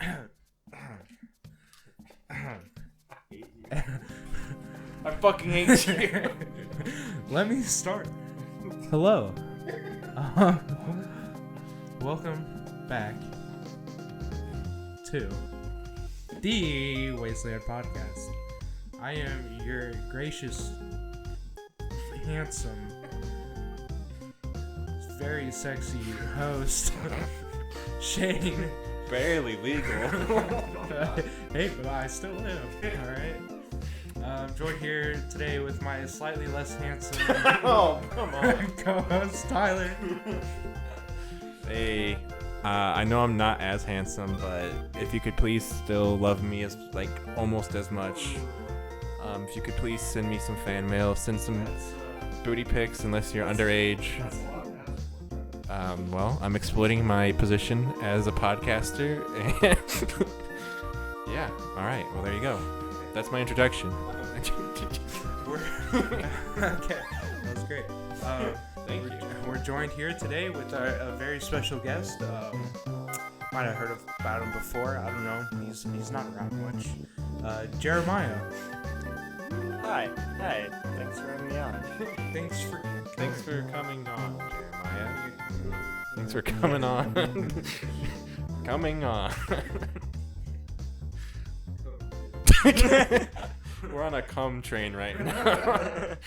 I fucking hate you. Let me start. Hello. Welcome back to the Wasteland Podcast. I am your gracious, handsome, very sexy host, Shane. Barely legal. Hey, but I still live. All right. I'm joined here today with my slightly less handsome Oh, come on. co-host Tyler. Hey, I know I'm not as handsome, but if you could please still love me as like almost as much. If you could please send me some fan mail, send some booty pics unless you're underage. Well, I'm exploiting my position as a podcaster. And yeah, all right. Well, there you go. That's my introduction. Okay, that was great. Thank you. We're joined here today with a very special guest. Might have heard about him before. I don't know. He's not around much. Jeremiah. Hi. Thanks for having me on. Thanks for coming on, Jeremiah. Thanks for coming on. Coming on. We're on a cum train right now.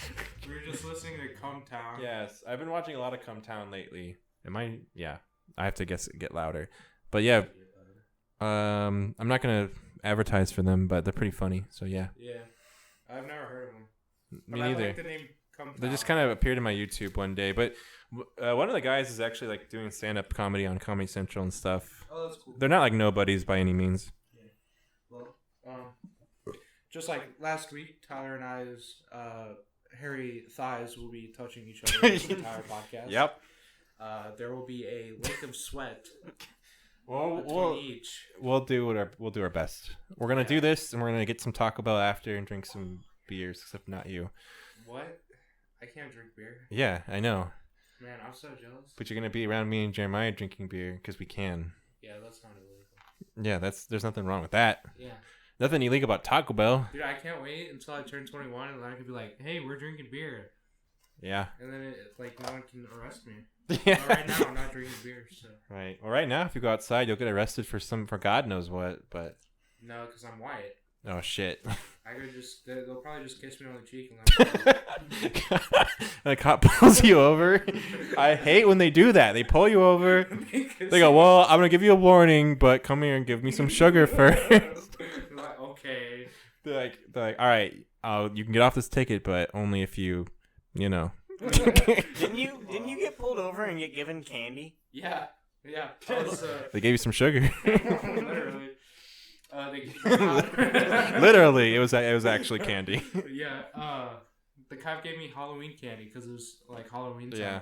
We're just listening to Cum Town. Yes, I've been watching a lot of Cum Town lately. Yeah, I have to get louder. But yeah, I'm not gonna advertise for them, but they're pretty funny. So yeah. Yeah, I've never heard of them. Me but neither. I like the name Cum Town. They just kind of appeared in my YouTube one day, but one of the guys is actually like doing stand-up comedy on Comedy Central and stuff. Oh, that's cool. They're not like nobodies by any means. Yeah. Well, just like last week, Tyler and I's hairy thighs will be touching each other this entire podcast. Yep. There will be a lake of sweat We'll each. do our best. We're gonna do this, and we're gonna get some Taco Bell after and drink some beers. Except not you. What? I can't drink beer. Yeah, I know. Man, I'm so jealous. But you're gonna be around me and Jeremiah drinking beer because we can. Yeah, that's not illegal. Yeah, there's nothing wrong with that. Yeah. Nothing illegal about Taco Bell. Dude, I can't wait until I turn 21 and then I can be like, hey, we're drinking beer. Yeah. And then no one can arrest me. Yeah. But right now, I'm not drinking beer, so. Right. Well, right now, if you go outside, you'll get arrested for God knows what. But No, because I'm white. oh shit. They'll probably just kiss me on the cheek and The cop pulls you over. I hate when they do that. They pull you over. They go, well, I'm gonna give you a warning, but come here and give me some sugar first. Like, okay. They're like, all right, you can get off this ticket, but only if you know. Didn't you get pulled over and get given candy? Yeah. They gave you some sugar. Literally. Literally, it was actually candy. Yeah. The cop gave me Halloween candy because it was like Halloween time. Yeah.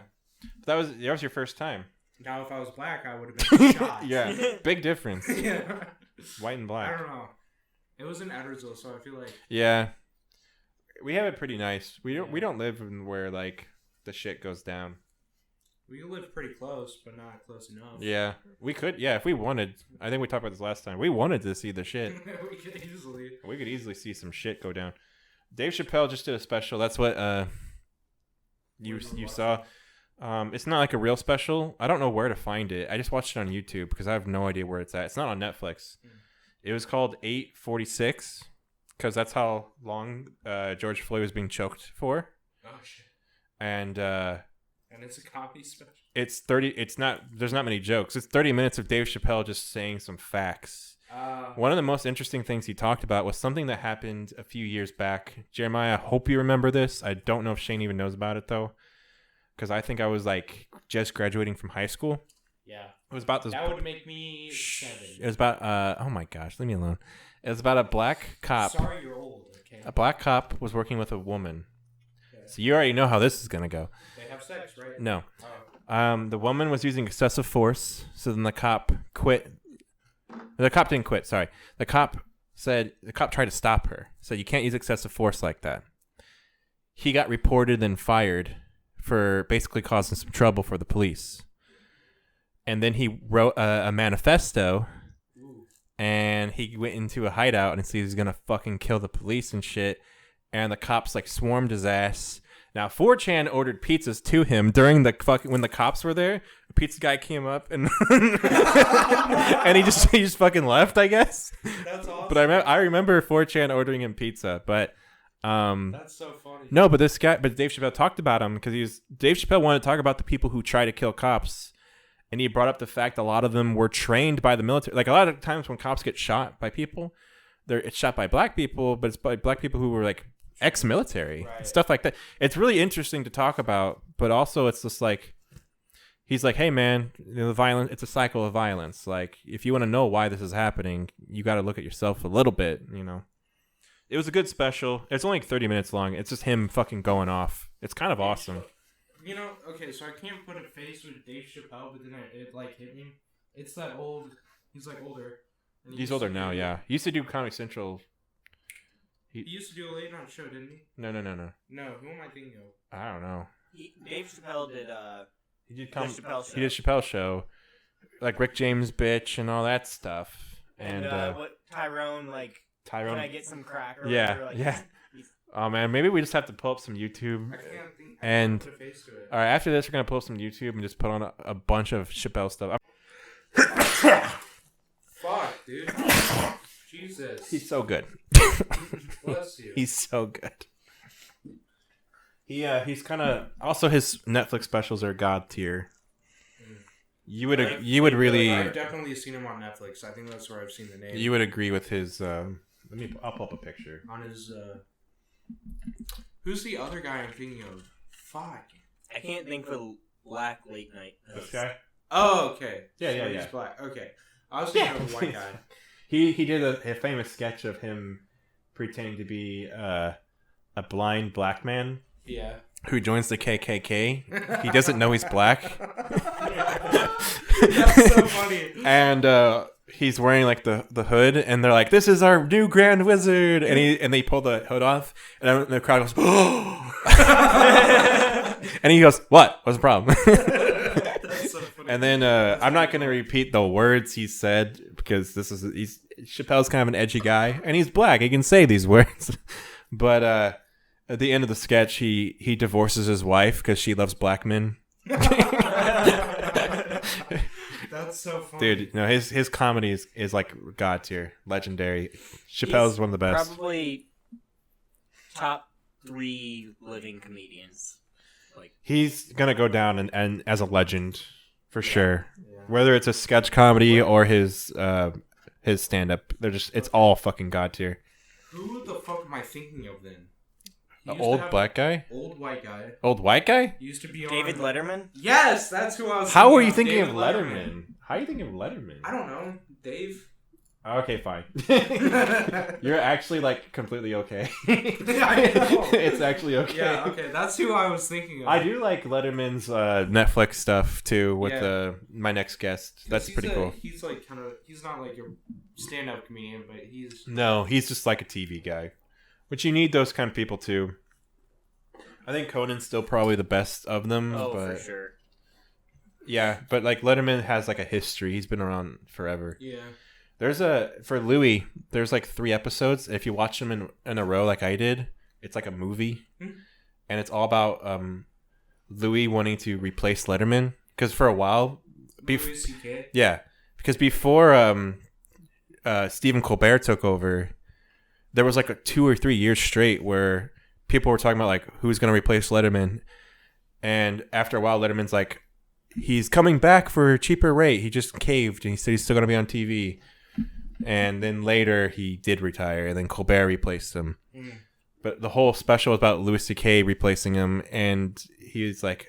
That was your first time. Now, if I was black, I would have been shot. Yeah, big difference. Yeah. White and black. I don't know. It was in Edwardsville, so I feel like. Yeah, we have it pretty nice. We don't live in where like the shit goes down. We live pretty close, but not close enough. Yeah, we could. Yeah, if we wanted. I think we talked about this last time. We wanted to see the shit. We could easily. We could easily see some shit go down. Dave Chappelle just did a special. That's what you saw. It's not like a real special. I don't know where to find it. I just watched it on YouTube because I have no idea where it's at. It's not on Netflix. It was called 846 because that's how long George Floyd was being choked for. Oh shit. And it's a comedy special. It's 30. It's not. There's not many jokes. It's 30 minutes of Dave Chappelle just saying some facts. One of the most interesting things he talked about was something that happened a few years back. Jeremiah, I hope you remember this. I don't know if Shane even knows about it though, because I think I was like just graduating from high school. Yeah. It was about this. That would make me 7. It was about. Oh my gosh, leave me alone. It was about a black cop. Sorry, you're old. Okay. A black cop was working with a woman. Okay. So you already know how this is gonna go. They have sex, right? No. Oh. The woman was using excessive force, so then the cop quit. The cop didn't quit, sorry. The cop tried to stop her. Said you can't use excessive force like that. He got reported and fired for basically causing some trouble for the police. And then he wrote a manifesto and he went into a hideout and says he's gonna fucking kill the police and shit. And the cops like swarmed his ass. Now 4chan ordered pizzas to him during the when the cops were there. A pizza guy came up and and he just fucking left, I guess. That's awesome. But I remember 4chan ordering him pizza, but that's so funny. no, but Dave Chappelle talked about him because Dave Chappelle wanted to talk about the people who try to kill cops, and he brought up the fact a lot of them were trained by the military. Like a lot of times when cops get shot by people, it's shot by black people, but it's by black people who were like ex-military, stuff like that. It's really interesting to talk about, but also it's just like he's like, hey man, the violence, it's a cycle of violence. Like if you want to know why this is happening, you got to look at yourself a little bit. It was a good special. It's only like 30 minutes long. It's just him fucking going off. It's kind of awesome. Okay, so I can't put a face with Dave Chappelle, but then it like hit me. It's that old. He's like older. He's older now. Yeah, he used to do Comedy Central. He used to do a late night show, didn't he? No. No, who am I thinking of? I don't know. Dave Chappelle did He did Chappelle Show. He did Chappelle Show, like Rick James bitch and all that stuff. And what Tyrone Can I get some crack? Or yeah, whatever? yeah. Oh man, maybe we just have to pull up some YouTube. I can't think. And put a face to it. all right, after this, we're gonna pull up some YouTube and just put on a bunch of Chappelle stuff. Fuck, dude. Jesus. He's so good. Bless you. He's so good. He's kind of also his Netflix specials are god tier. You would really. I've definitely seen him on Netflix. I think that's where I've seen the name. You would agree with his. I'll pull up a picture. On his. Who's the other guy I'm thinking of? Fuck. I can't think of a black late night. This guy. Oh, okay. Yeah. He's black. Okay. I was thinking of a white guy. He did a famous sketch of him pretending to be a blind black man. Yeah. Who joins the KKK. He doesn't know he's black. That's so funny. And he's wearing like the hood, and they're like, "This is our new Grand Wizard," and they pull the hood off, and the crowd goes, "Oh!" And he goes, "What? What's the problem?" That's so funny. And then I'm not gonna repeat the words he said because Chappelle's kind of an edgy guy, and he's black. He can say these words, but at the end of the sketch, he divorces his wife because she loves black men. That's so funny. Dude, no, his comedy is like god tier, legendary. Chappelle's one of the best. Probably top 3 living comedians. He's gonna go down and as a legend for sure. Yeah. Whether it's a sketch comedy or his stand up, it's all fucking god tier. Who the fuck am I thinking of then? An old black guy? Old white guy. Old white guy? He used to be on... David Letterman? Yes, that's who I was How thinking are you of. thinking David of Letterman? How are you thinking of Letterman? I don't know. Dave? Okay, fine. You're actually like completely okay. I know. It's actually okay. Yeah, okay. That's who I was thinking of. I do like Letterman's Netflix stuff too with My Next Guest. That's pretty cool. He's like he's not like a stand-up comedian, but he's... No, he's just like a TV guy. Which you need those kind of people too. I think Conan's still probably the best of them. Oh, but, for sure. Yeah, but like Letterman has like a history. He's been around forever. Yeah. For Louis, there's like 3 episodes. If you watch them in a row like I did, it's like a movie. And it's all about Louis wanting to replace Letterman. Because for a while... Louis C.K.? Yeah. Because before Stephen Colbert took over, there was like 2 or 3 years straight where people were talking about like who's going to replace Letterman. And after a while, Letterman's like, he's coming back for a cheaper rate. He just caved and he said he's still going to be on TV. And then later he did retire, and then Colbert replaced him. But the whole special was about Louis C.K. replacing him, and he was like,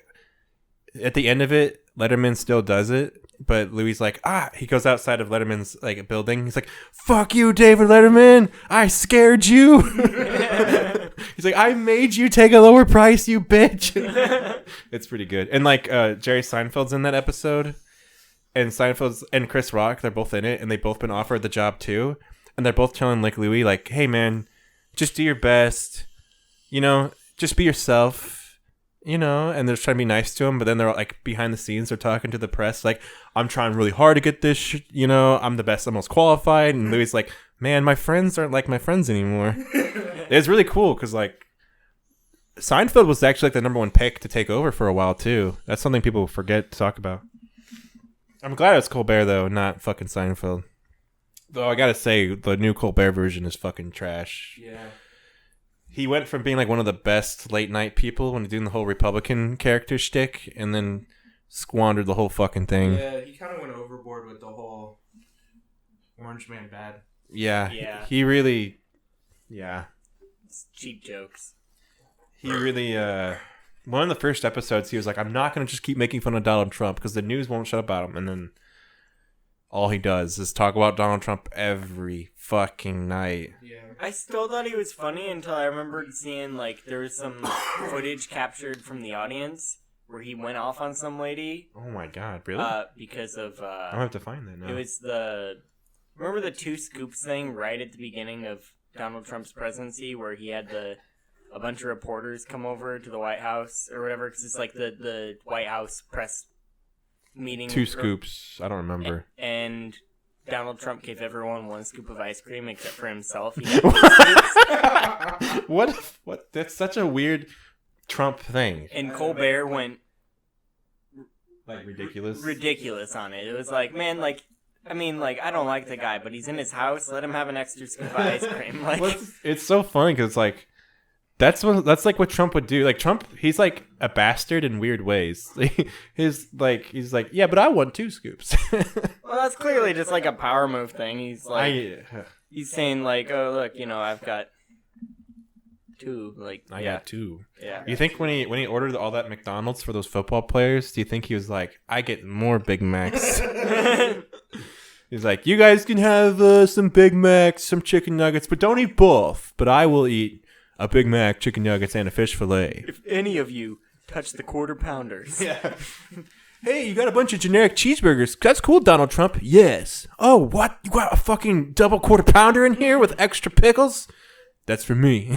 at the end of it, Letterman still does it, but Louis like, he goes outside of Letterman's like building. He's like, "Fuck you, David Letterman! I scared you." He's like, "I made you take a lower price, you bitch." It's pretty good, and like Jerry Seinfeld's in that episode. And Seinfeld's and Chris Rock, they're both in it, and they've both been offered the job too. And they're both telling like Louis, like, "Hey man, just do your best. Just be yourself. you know, and they're trying to be nice to him, but then they're like behind the scenes, they're talking to the press, like, I'm trying really hard to get this, you know, I'm the best, I'm most qualified. And Louis like, man, my friends aren't like my friends anymore. It's really cool because like Seinfeld was actually like the number one pick to take over for a while too. That's something people forget to talk about. I'm glad it's Colbert though, not fucking Seinfeld. Though I gotta say, the new Colbert version is fucking trash. Yeah. He went from being like one of the best late night people when doing the whole Republican character shtick, and then squandered the whole fucking thing. Yeah, he kind of went overboard with the whole Orange Man bad. Yeah. Yeah. He really. Yeah. It's cheap jokes. He really. One of the first episodes, he was like, I'm not going to just keep making fun of Donald Trump because the news won't shut up about him. And then all he does is talk about Donald Trump every fucking night. Yeah. I still thought he was funny until I remembered seeing, like, there was some footage captured from the audience where he went off on some lady. Oh my god, really? Because of, I'll have to find that now. it was remember the 2 scoops thing right at the beginning of Donald Trump's presidency where he had a bunch of reporters come over to the White House or whatever, because it's like the White House press meeting. 2 scoops. I don't remember. And Donald Trump gave everyone 1 scoop of ice cream except for himself. He had 2 scoops. What? That's such a weird Trump thing. And Colbert went Like ridiculous. ridiculous on it. It was like, man, like, I mean, like, I don't like the guy, but he's in his house. Let him have an extra scoop of ice cream. Like, It's so funny because like that's like what Trump would do. Like Trump, he's like a bastard in weird ways. He's like, yeah, but I want 2 scoops. well, that's clearly just like a power move thing. He's like, he's saying like, oh look, you know, I've got 2. Like, I got 2. Yeah. You think when he ordered all that McDonald's for those football players, do you think he was like, I get more Big Macs? He's like, you guys can have some Big Macs, some chicken nuggets, but don't eat both. But I will eat a Big Mac, chicken nuggets, and a fish fillet. If any of you touch the quarter pounders. Yeah. Hey, you got a bunch of generic cheeseburgers. That's cool, Donald Trump. Yes. Oh, what? You got a fucking double quarter pounder in here with extra pickles? That's for me.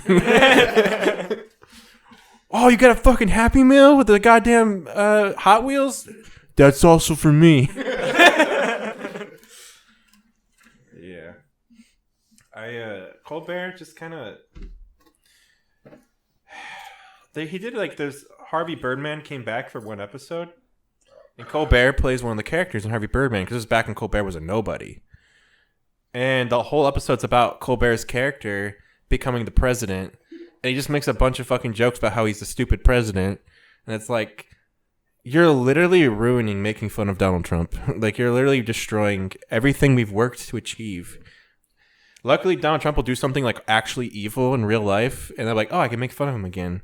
Oh, you got a fucking Happy Meal with the goddamn Hot Wheels? That's also for me. Yeah. Colbert just kind of... He did like this. Harvey Birdman came back for 1 episode, and Colbert plays one of the characters in Harvey Birdman because this is back when Colbert was a nobody, and the whole episode's about Colbert's character becoming the president, and he just makes a bunch of fucking jokes about how he's the stupid president, and it's like you're literally ruining making fun of Donald Trump. Like you're literally destroying everything we've worked to achieve. Luckily, Donald Trump will do something like actually evil in real life, and they're like, oh, I can make fun of him again.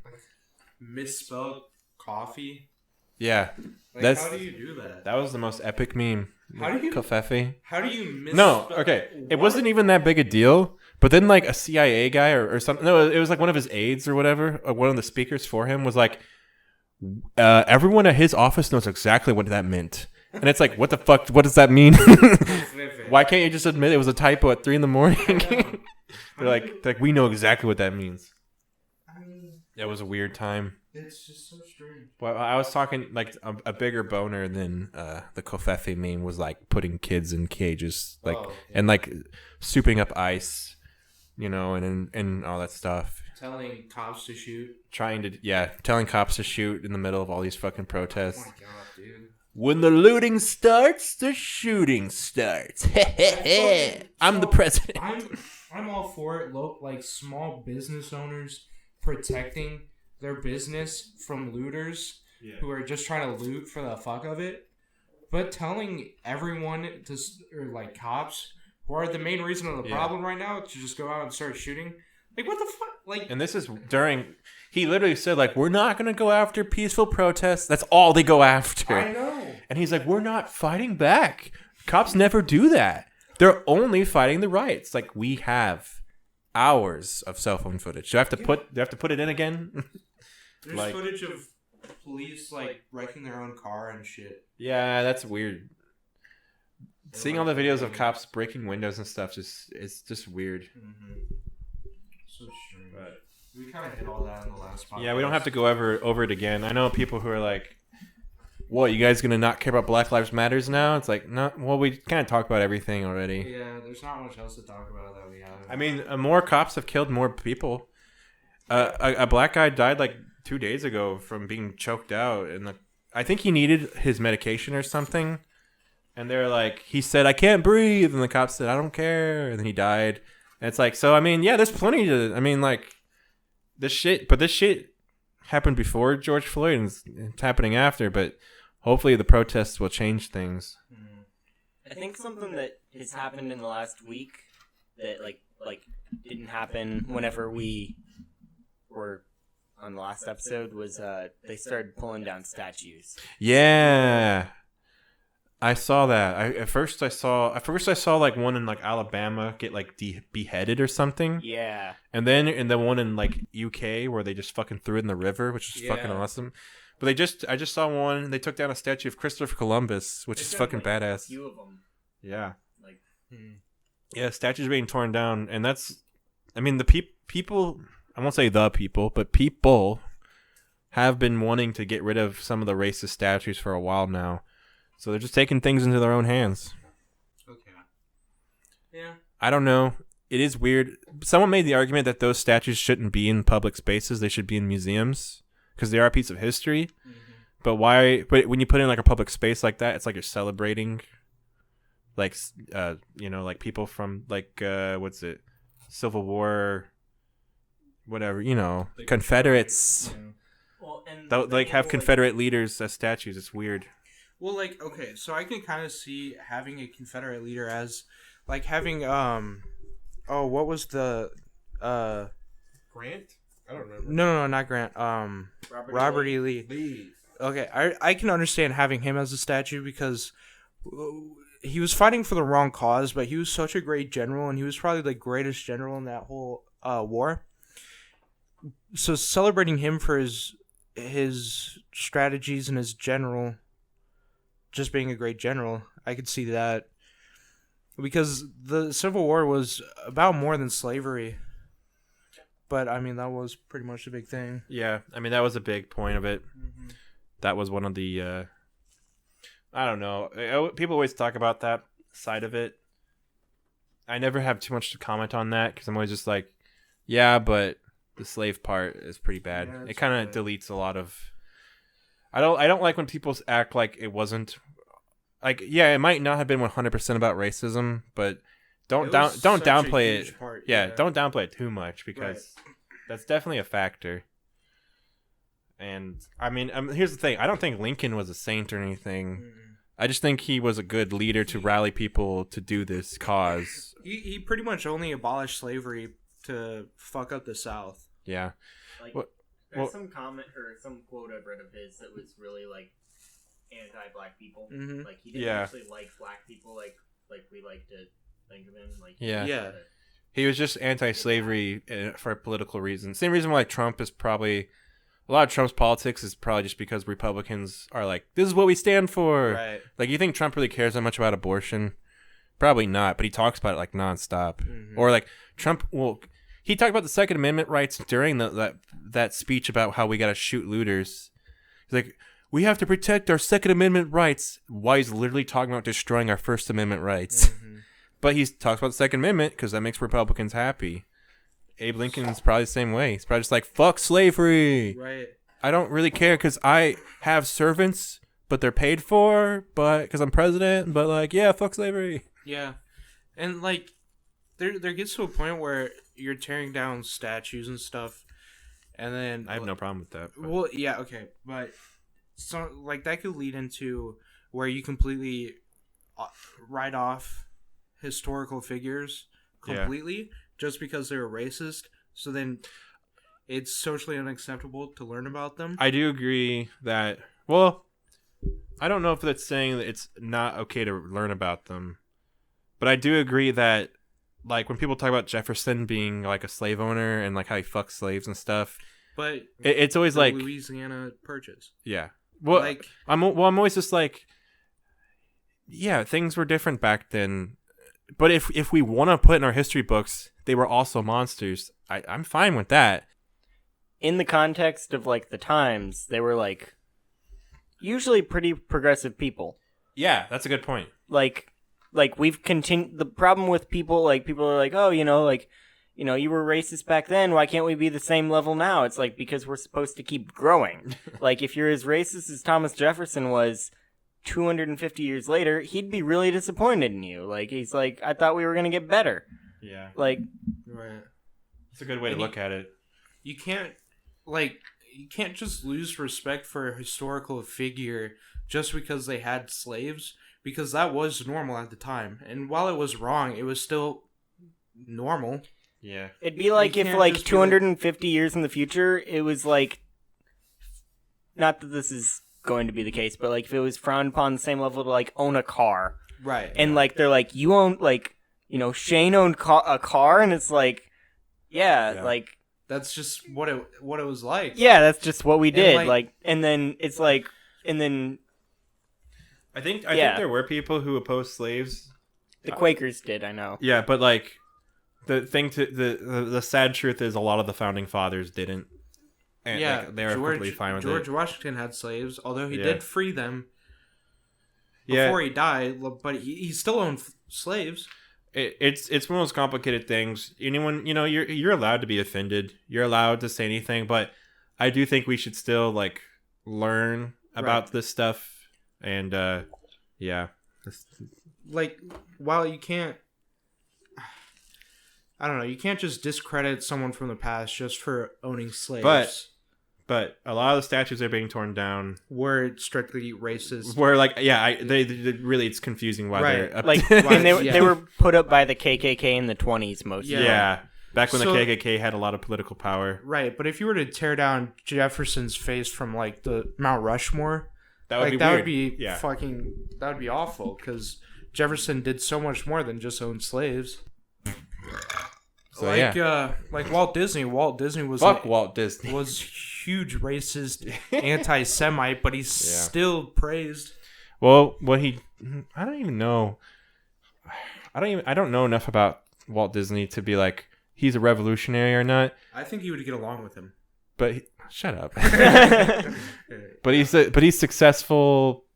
Misspelled coffee. Yeah, Like, how do you do that? That was the most epic meme. How do you Covfefe? How do you miss? No, okay. It wasn't even that big a deal. But then, like a CIA guy or something. No, it was like one of his aides or whatever. Or one of the speakers for him was like, everyone at his office knows exactly what that meant. And it's like, what the fuck? What does that mean? Why can't you just admit it was a typo at 3 a.m? They're like, we know exactly what that means. It was a weird time. It's just so strange. Well, I was talking like a bigger boner than the Covfefe meme was like putting kids in cages, like and like souping up ice, you know, and all that stuff. Telling cops to shoot. Telling cops to shoot in the middle of all these fucking protests. Oh my god, dude. When the looting starts, the shooting starts. I'm the president. I'm all for it. Like small business owners protecting their business from looters who are just trying to loot for the fuck of it. But telling everyone or like cops who are the main reason of the problem right now to just go out and start shooting. Like, what the fuck? Like, and this is he literally said, like, we're not going to go after peaceful protests. That's all they go after. I know. And he's like, we're not fighting back. Cops never do that. They're only fighting the riots. Like, we have hours of cell phone footage. Do I have to put it in again? There's footage of police, like, wrecking their own car and shit. Yeah, that's weird. Seeing all the videos of cops breaking windows and stuff, it's just weird. Mm-hmm. So strange. We kind of hit all that in the last podcast. Yeah, we don't have to go over it again. I know people who are like, what, you guys gonna not care about Black Lives Matters now? It's like, no, well, we kind of talked about everything already. Yeah, there's not much else to talk about that we have. I mean, more cops have killed more people. A black guy died like 2 days ago from being choked out, and I think he needed his medication or something. And they're like, he said, I can't breathe, and the cops said, I don't care, and then he died. And it's like, so I mean, yeah, there's plenty to. I mean, like, this shit happened before George Floyd, and it's happening after, but. Hopefully the protests will change things. I think something that has happened in the last week that like didn't happen whenever we were on the last episode was they started pulling down statues. Yeah, I saw that. At first I saw like one in like Alabama get like beheaded or something. Yeah, and then in the one in like UK where they just fucking threw it in the river, which is fucking awesome. But I just saw one. They took down a statue of Christopher Columbus, which is fucking badass. A few of them. Yeah. Like. Yeah, statues being torn down, and that's. I mean, the people. I won't say the people, but people have been wanting to get rid of some of the racist statues for a while now, so they're just taking things into their own hands. Okay. Yeah. I don't know. It is weird. Someone made the argument that those statues shouldn't be in public spaces; they should be in museums. Because they are a piece of history, but why? But when you put in like a public space like that, it's like you're celebrating, like like people from like what's it, Civil War, whatever, the Confederates. Yeah. Well, and They'll, like have Confederate leaders as statues. It's weird. Well, like okay, so I can kind of see having a Confederate leader as like having what was the Grant? I don't remember. No, not Grant. Robert E. Lee. Okay, I can understand having him as a statue because he was fighting for the wrong cause, but he was such a great general, and he was probably the greatest general in that whole war. So celebrating him for his strategies and his general, just being a great general, I could see that. Because the Civil War was about more than slavery. But, I mean, that was pretty much the big thing. Yeah, I mean, that was a big point of it. Mm-hmm. That was one of the, I don't know. People always talk about that side of it. I never have too much to comment on that because I'm always just like, yeah, but the slave part is pretty bad. Yeah, it kind of deletes a lot of... I don't like when people act like it wasn't... Like, yeah, it might not have been 100% about racism, but... Don't downplay it. Part, yeah, don't downplay it too much because that's definitely a factor. And I mean, here's the thing: I don't think Lincoln was a saint or anything. I just think he was a good leader to rally people to do this cause. He pretty much only abolished slavery to fuck up the South. Yeah. Like, there's some comment or some quote I've read of his that was really like anti-black people. Mm-hmm. Like he didn't actually like black people like we like to. He was just anti-slavery for political reasons. Same reason why Trump is probably a lot of Trump's politics is probably just because Republicans are like, this is what we stand for. Right. Like, you think Trump really cares that much about abortion? Probably not, but he talks about it like nonstop. Mm-hmm. Or like Trump, he talked about the Second Amendment rights during that speech about how we got to shoot looters. He's like, we have to protect our Second Amendment rights. Why he's literally talking about destroying our First Amendment rights. Mm-hmm. But he talks about the Second Amendment because that makes Republicans happy. Abe Lincoln's probably the same way. He's probably just like, fuck slavery. Right. I don't really care because I have servants, but they're paid for, but because I'm president. But like, yeah, fuck slavery. Yeah. And like, there gets to a point where you're tearing down statues and stuff. And then... I have no problem with that. But. Well, yeah, okay. But so like that could lead into where you completely write off historical figures completely just because they were racist. So then it's socially unacceptable to learn about them. I do agree that, well, I don't know if that's saying that it's not okay to learn about them, but I do agree that like when people talk about Jefferson being like a slave owner and like how he fucked slaves and stuff, but it's always like Louisiana Purchase. Yeah. Well, like I'm always just like, yeah, things were different back then. But if we want to put in our history books, they were also monsters. I'm fine with that. in the context of like the times, they were like usually pretty progressive people. Yeah, that's a good point. Like we've continued. The problem with people are like, oh, you know, you were racist back then. Why can't we be the same level now? It's like, because we're supposed to keep growing. Like, if you're as racist as Thomas Jefferson was 250 years later, he'd be really disappointed in you. Like, he's like, I thought we were going to get better. Yeah. Like, Right. It's a good way to look at it. You can't just lose respect for a historical figure just because they had slaves, because that was normal at the time. And while it was wrong, it was still normal. Yeah. it'd be like if, like, 250 years in the future, it was like, not that this is going to be the case, but, like, if it was frowned upon the same level to, like, own a car. Right. And, like, they're like, you own, like, you know, Shane owned a car, and it's like, yeah, like... That's just what it was like. Yeah, that's just what we did. And, like, and then it's like, and then... I think there were people who opposed slaves. The Quakers did, I know. Yeah, but, like, the sad truth is a lot of the founding fathers didn't. And, yeah, like, they were completely fine with George it. Washington had slaves, although he did free them Yeah. before he died, but he still owned slaves. It's one of those complicated things. Anyone, you know, you're allowed to be offended. You're allowed to say anything, but I do think we should still, like, learn about this stuff. And yeah, like, while you can't, I don't know, you can't just discredit someone from the past just for owning slaves. But a lot of the statues are being torn down. Were strictly racist. Where, like, yeah, they really, it's confusing why they're up like, and they were put up by the KKK in the 20s mostly. Yeah. Back when the KKK had a lot of political power. Right, but if you were to tear down Jefferson's face from, like, the Mount Rushmore, that would be awful, because Jefferson did so much more than just own slaves. So, like Walt Disney. Walt Disney was Walt Disney was huge racist, anti-Semite, but he's still praised. Well, I don't even know. I don't know enough about Walt Disney to be like he's a revolutionary or not. I think you would get along with him. But shut up. But he's successful.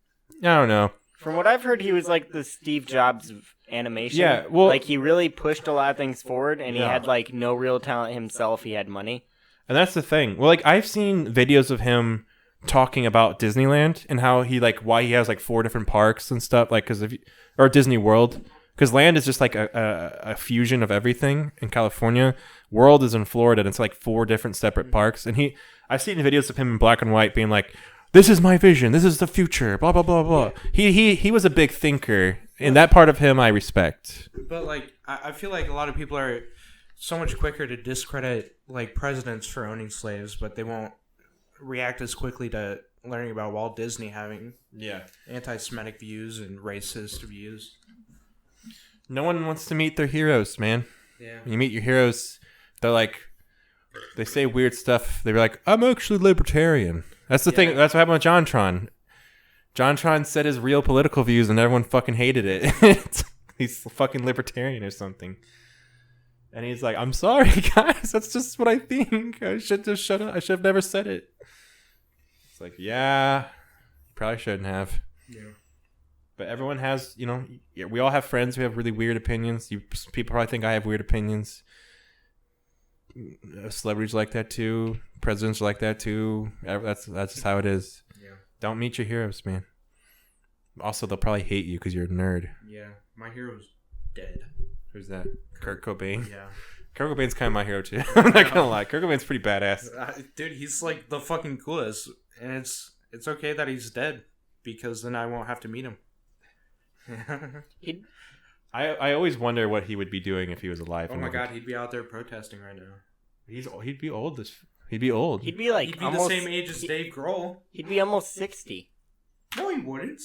I don't know. From what I've heard, he was like the Steve Jobs of animation. Yeah, well, like he really pushed a lot of things forward, and he had like no real talent himself. He had money, and that's the thing. Well, like I've seen videos of him talking about Disneyland and how why he has like 4 different parks and stuff, like or Disney World, because Land is just like a fusion of everything in California. World is in Florida, and it's like 4 different separate parks. And I've seen videos of him in black and white being like, "This is my vision. This is the future." Blah blah blah blah. He was a big thinker, and that part of him I respect. But like, I feel like a lot of people are so much quicker to discredit like presidents for owning slaves, but they won't react as quickly to learning about Walt Disney having anti-Semitic views and racist views. No one wants to meet their heroes, man. Yeah. When you meet your heroes, they're like, they say weird stuff. They're like, "I'm actually libertarian." That's the thing. That's what happened with JonTron. JonTron said his real political views, and everyone fucking hated it. He's fucking libertarian or something. And he's like, "I'm sorry, guys. That's just what I think. I should just shut up. I should have never said it." It's like, yeah, you probably shouldn't have. Yeah. But everyone has, we all have friends who have really weird opinions. People probably think I have weird opinions. Celebrities like that too. Presidents are like that too. That's just how it is. Yeah. Don't meet your heroes, man. Also, they'll probably hate you because you're a nerd. Yeah. My hero's dead. Who's that? Kurt Cobain? Yeah. Kurt Cobain's kind of my hero too. I'm not gonna lie. Kurt Cobain's pretty badass. Dude, he's like the fucking coolest. And it's okay that he's dead, because then I won't have to meet him. I always wonder what he would be doing if he was alive. Oh my god, he'd be out there protesting right now. He'd be old. He'd be old. He'd be like the same age as Dave Grohl. He'd be almost 60. No, he wouldn't.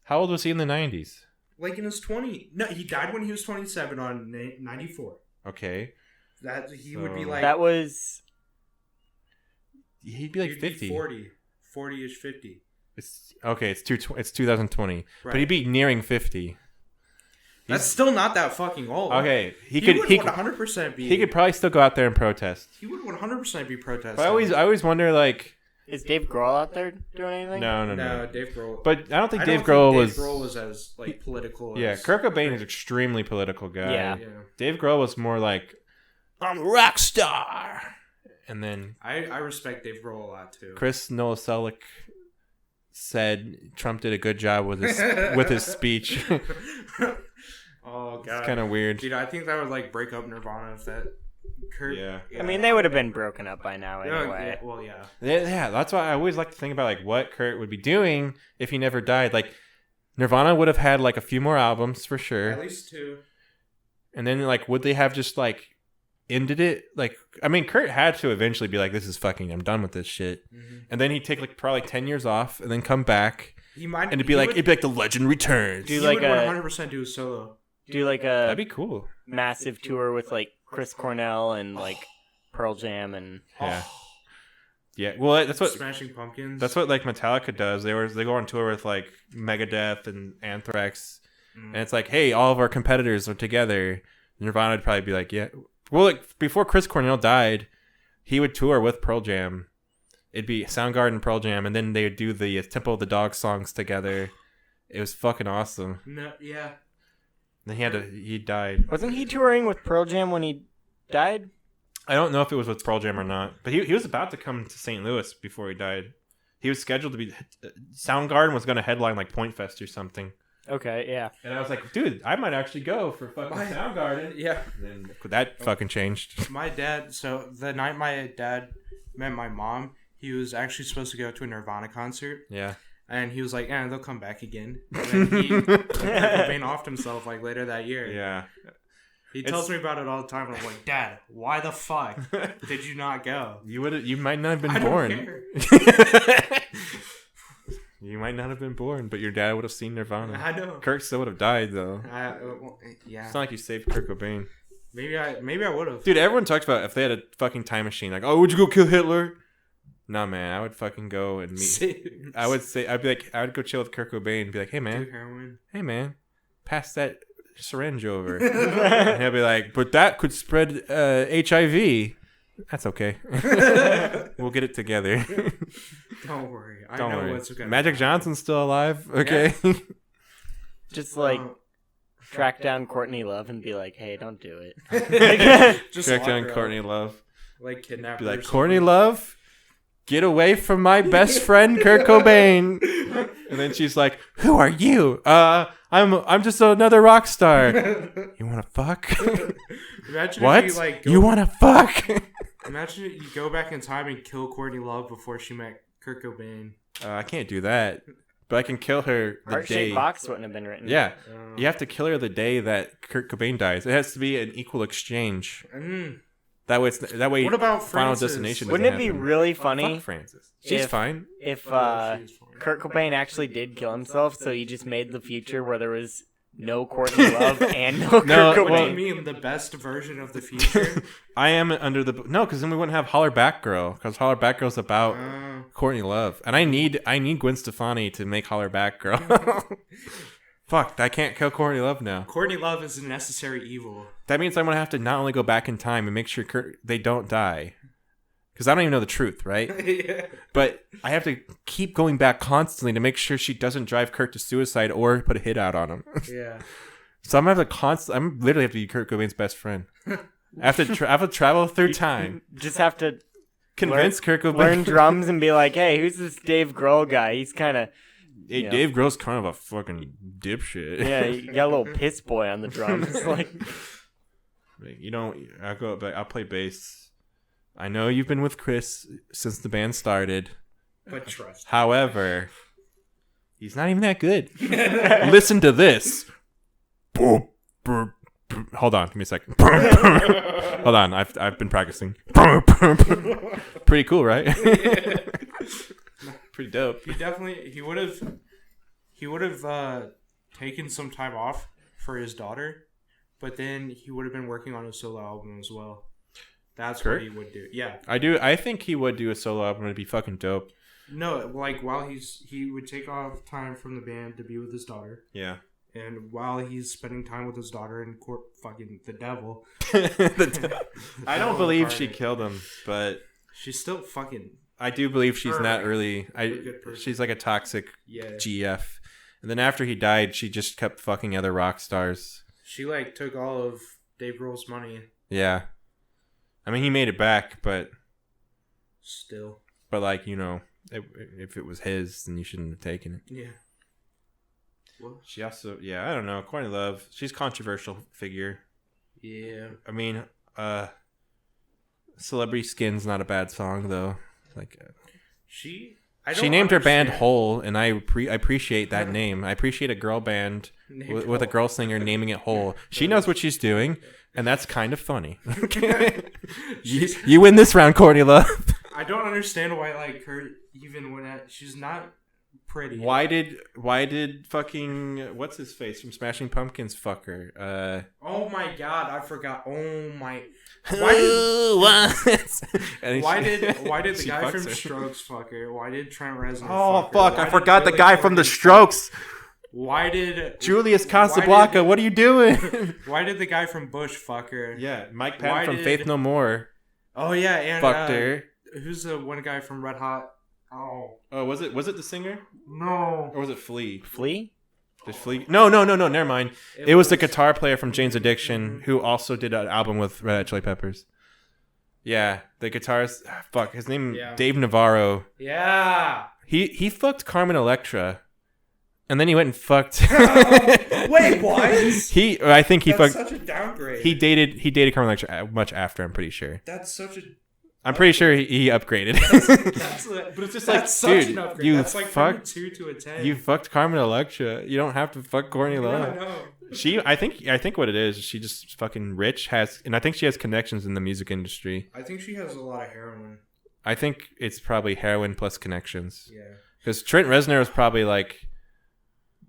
How old was he in the 90s? Like in his 20s. No, he died when he was 27 on 94. Okay. That he would be like. That was. He'd be like 50. 40-ish, 50. It's 2020, right. But he'd be nearing 50. That's still not that fucking old. Okay, he would 100% be. He could probably still go out there and protest. He would 100% be protesting. But I always wonder, like, is Dave Grohl out there doing anything? No, Dave Grohl. But I don't think Dave Grohl was as like political. Yeah, as... Kurt Cobain is an extremely political guy. Yeah. Dave Grohl was more like, I'm a rock star. And then I respect Dave Grohl a lot too. Chris Novoselic said Trump did a good job with his speech. Oh god, it's kind of weird. Dude, I think that would like break up Nirvana if that. Kurt, yeah. I mean, they would have been broken up by now anyway. Yeah, that's why I always like to think about like what Kurt would be doing if he never died. Like Nirvana would have had like a few more albums for sure, at least 2. And then like would they have just like ended it? Like I mean, Kurt had to eventually be like, "This is fucking. I'm done with this shit." Mm-hmm. And then he'd take like probably 10 years off and then come back. It'd be like the legend returns. Do like 100% do a solo. Do like a that'd be cool. Massive tour with like Chris Cornell and like Pearl Jam and yeah. Well, that's what Smashing Pumpkins. That's what like Metallica does. They go on tour with like Megadeth and Anthrax, and it's like, hey, all of our competitors are together. Nirvana would probably be like, yeah. Well, like before Chris Cornell died, he would tour with Pearl Jam. It'd be Soundgarden, Pearl Jam, and then they would do the Temple of the Dog songs together. It was fucking awesome. No, yeah. Then he died. Wasn't he touring with Pearl Jam when he died? I don't know if it was with Pearl Jam or not, but he was about to come to St. Louis before he died. He was scheduled to be... Soundgarden was going to headline like Point Fest or something. Okay, yeah. And I was like, dude, I might actually go for fucking Soundgarden. Yeah. And then that fucking changed. My dad... So the night my dad met my mom, he was actually supposed to go to a Nirvana concert. Yeah. And he was like, they'll come back again. And then he offed himself like later that year. Yeah. He tells me about it all the time. And I'm like, Dad, why the fuck did you not go? You might not have been born. Don't care. You might not have been born, but your dad would have seen Nirvana. I know. Kirk still would have died though. Yeah. It's not like you saved Kurt Cobain. Maybe I would have. Dude, everyone talks about if they had a fucking time machine, like, oh, would you go kill Hitler? No, man, I would fucking go and meet. I would go chill with Kurt Cobain and be like, hey man, pass that syringe over. And he'll be like, but that could spread HIV. That's okay. We'll get it together. Don't worry. Don't worry. What's okay. Magic Johnson's still alive. Okay. Yeah. Just like track down Courtney Love and be like, hey, don't do it. Just track down Courtney Love. Like kidnap her. Be like, Courtney Love, get away from my best friend Kurt Cobain. And then she's like, who are you? I'm just another rock star. You want to fuck? Imagine what? If you want to fuck? Imagine if you go back in time and kill Courtney Love before she met Kurt Cobain. I can't do that. But I can kill her the day. Heart-shaped box wouldn't have been written. Yeah. You have to kill her the day that Kurt Cobain dies. It has to be an equal exchange. That way. What about Final Frances? Destination? Wouldn't it be really funny? Fuck Frances. She's fine. If Kurt Cobain actually did kill himself, so he just made the future where there was no Courtney Love and no Kurt Cobain. What do you mean the best version of the future? I am under the because then we wouldn't have Holler Back Girl because Holler Back Girl's about Courtney Love, and I need Gwen Stefani to make Holler Back Girl. Fuck, I can't kill Courtney Love now. Courtney Love is a necessary evil. That means I'm gonna have to not only go back in time and make sure they don't die. Because I don't even know the truth, right? Yeah. But I have to keep going back constantly to make sure she doesn't drive Kurt to suicide or put a hit out on him. Yeah. So I'm gonna have to I'm literally have to be Kurt Cobain's best friend. I have to travel through time. Just have to convince Kurt Cobain. Learn drums and be like, hey, who's this Dave Grohl guy? He's kind of... Hey, Dave Grohl's kind of a fucking dipshit. Yeah, you got a little piss boy on the drums. Like, I'll play bass. I know you've been with Chris since the band started. But trust. However, he's not even that good. Listen to this. Boom, boom, boom. Hold on, give me a second. Hold on, I've been practicing. Pretty cool, right? Pretty dope. He would have taken some time off for his daughter, but then he would have been working on a solo album as well. That's Kurt? What he would do. Yeah. I think he would do a solo album. It'd be fucking dope. No, like while he would take off time from the band to be with his daughter. Yeah. And while he's spending time with his daughter and fucking the devil. I don't believe she killed him, but she's still fucking. I do believe she's not really. She's like a toxic Yeah. GF. And then after he died, she just kept fucking other rock stars. She like took all of Dave Grohl's money. Yeah. I mean, he made it back, but still. But like, you know, if it was his, then you shouldn't have taken it. Yeah. What? She also, I don't know. Courtney Love, she's a controversial figure. Yeah. I mean, Celebrity Skin's not a bad song though. Like, she named her band Hole, and I appreciate that name. I appreciate a girl band with a girl singer naming it Hole. She knows what she's doing, and that's kind of funny. You win this round, Courtney Love. I don't understand why like her even when she's not pretty. Why did fucking what's his face from Smashing Pumpkins fuck her? Oh my god, I forgot. Oh my. Why did the guy from Strokes fuck her? Why did Trent Reznor? Oh fuck! I forgot the guy from the Strokes. Why did Julius Casablanca? What are you doing? Why did the guy from Bush fuck her? Yeah, Mike Patton from Faith No More. Oh yeah, and fucked her. Who's the one guy from Red Hot? Oh, was it the singer? No, or was it Flea? Flea? Did Flea? No. Never mind. It was the guitar player from Jane's Addiction who also did an album with Red Hot Chili Peppers. Yeah, the guitarist. Fuck, his name Dave Navarro. Yeah. He fucked Carmen Electra, and then he went and fucked. Wait, what? I think he That's fucked. Such a downgrade. He dated Carmen Electra much after. I'm pretty sure. That's such a. I'm pretty sure he upgraded. But it's just like, dude, you that's like fucked 2 to a 10. You fucked Carmen Electra. You don't have to fuck Courtney Love. Yeah, She, I think what it is, she just fucking rich and I think she has connections in the music industry. I think she has a lot of heroin. I think it's probably heroin plus connections. Yeah. Because Trent Reznor was probably like,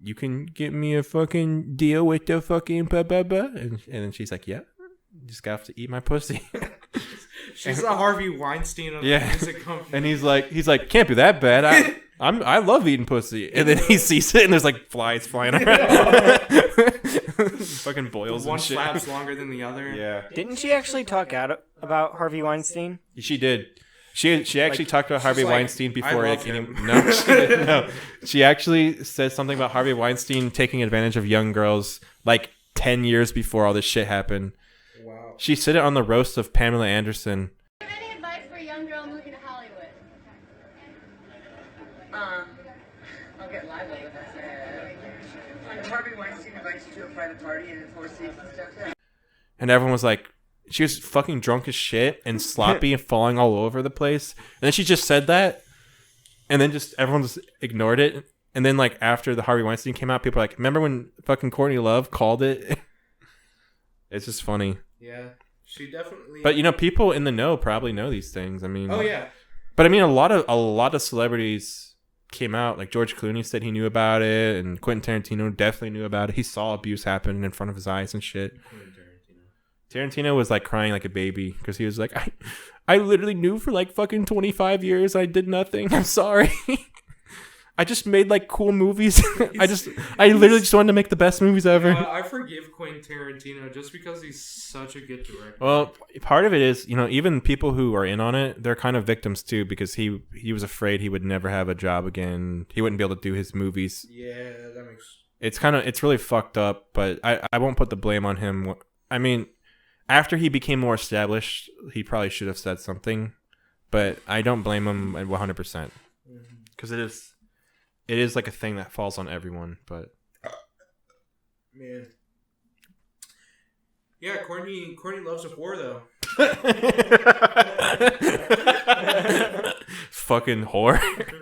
you can get me a fucking deal with the fucking ba-ba-ba. And then she's like, yeah, you just got to eat my pussy. She's the Harvey Weinstein of the music company. And he's like, can't be that bad. I love eating pussy. And then he sees it and there's like flies flying around. Fucking boils and shit. One flap's longer than the other. Yeah. Didn't she actually talk out about Harvey Weinstein? She did. She actually talked about Harvey Weinstein before I it love came. him. No, she didn't. No. She actually said something about Harvey Weinstein taking advantage of young girls like 10 years before all this shit happened. Wow. She said it on the roast of Pamela Anderson. Do you have any advice for a young girl moving to Hollywood? I'll get live with it. Harvey Weinstein invites you to a private party and 4 seats and stuff. Yeah. And everyone was like, she was fucking drunk as shit and sloppy and falling all over the place. And then she just said that. And then just everyone just ignored it. And then like after the Harvey Weinstein came out, people were like, remember when fucking Courtney Love called it? It's just funny. Yeah. She definitely. But you know, people in the know probably know these things. I mean, oh yeah. But I mean, a lot of celebrities came out. Like George Clooney said he knew about it, and Quentin Tarantino definitely knew about it. He saw abuse happen in front of his eyes and shit. Tarantino was like crying like a baby because he was like, I literally knew for like fucking 25 years I did nothing. I'm sorry. I just made like cool movies. I literally just wanted to make the best movies ever. I forgive Quentin Tarantino just because he's such a good director. Well, part of it is, you know, even people who are in on it, they're kind of victims too because he was afraid he would never have a job again. He wouldn't be able to do his movies. Yeah, that makes. It's really fucked up, but I won't put the blame on him. I mean, after he became more established, he probably should have said something, but I don't blame him 100% because it is like a thing that falls on everyone. But man, yeah, Courtney loves a whore though. Fucking whore,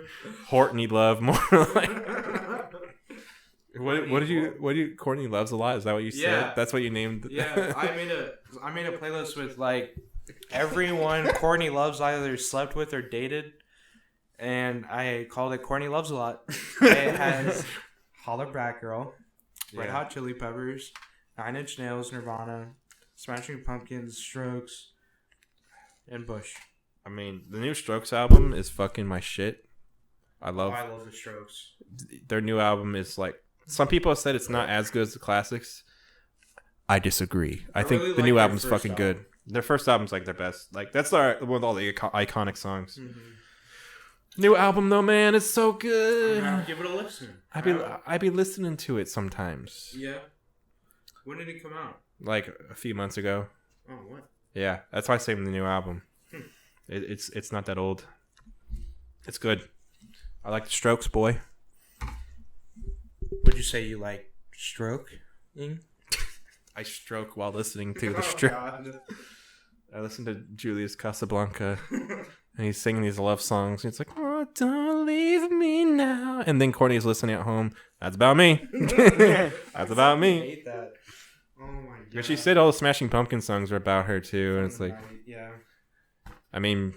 Courtney Love more like. What did you Courtney Loves a lot? Is that what you said? That's what you named. Yeah, I made a playlist with like everyone Courtney Loves either slept with or dated, and I called it Courtney Loves a Lot. It has Holler Black Girl, Red Hot Chili Peppers, 9 Inch Nails, Nirvana, Smashing Pumpkins, Strokes, and Bush. I mean, the new Strokes album is fucking my shit. I love the Strokes. Their new album is like Some people have said it's not as good as the classics. I disagree. I think really the like new their album's first fucking album. good. Their first album's like their best. Like that's one with all the iconic songs. New album though, man, it's so good. Give it a listen. I be listening to it sometimes. Yeah. When did it come out? Like a few months ago. Oh, what? Yeah, that's why I saved the new album. It's not that old. It's good. I like the Strokes, boy. Would you say you like stroke? I stroke while listening to the Strokes. I listen to Julius Casablanca, and he's singing these love songs. And it's like, oh, don't leave me now. And then Courtney's listening at home. That's about me. That's about I me. hate that. Oh my god. And she said all the Smashing Pumpkins songs are about her too, and it's like, yeah. I mean,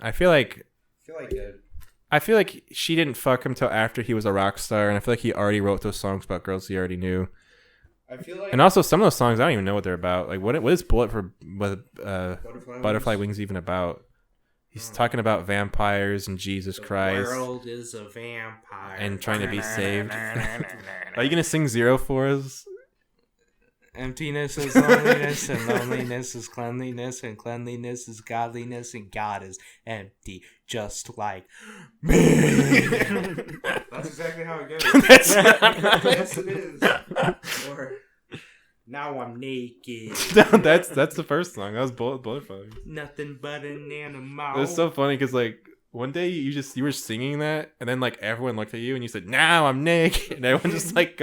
I feel like she didn't fuck him till after he was a rock star, and I feel like he already wrote those songs about girls he already knew. I feel like, And also, some of those songs I don't even know what they're about. Like, what is Butterfly Wings even about? He's talking about vampires and Jesus Christ. The world is a vampire. And trying to be saved. Are you gonna sing Zero for us? Emptiness is loneliness, and loneliness is cleanliness, and cleanliness is godliness, and God is empty, just like me. That's exactly how it goes. Yes, it is. Or, now I'm naked. that's the first song. That was Butterfly. Nothing but an animal. It was so funny because like one day you were singing that, and then like everyone looked at you and you said, "Now I'm naked," and everyone just like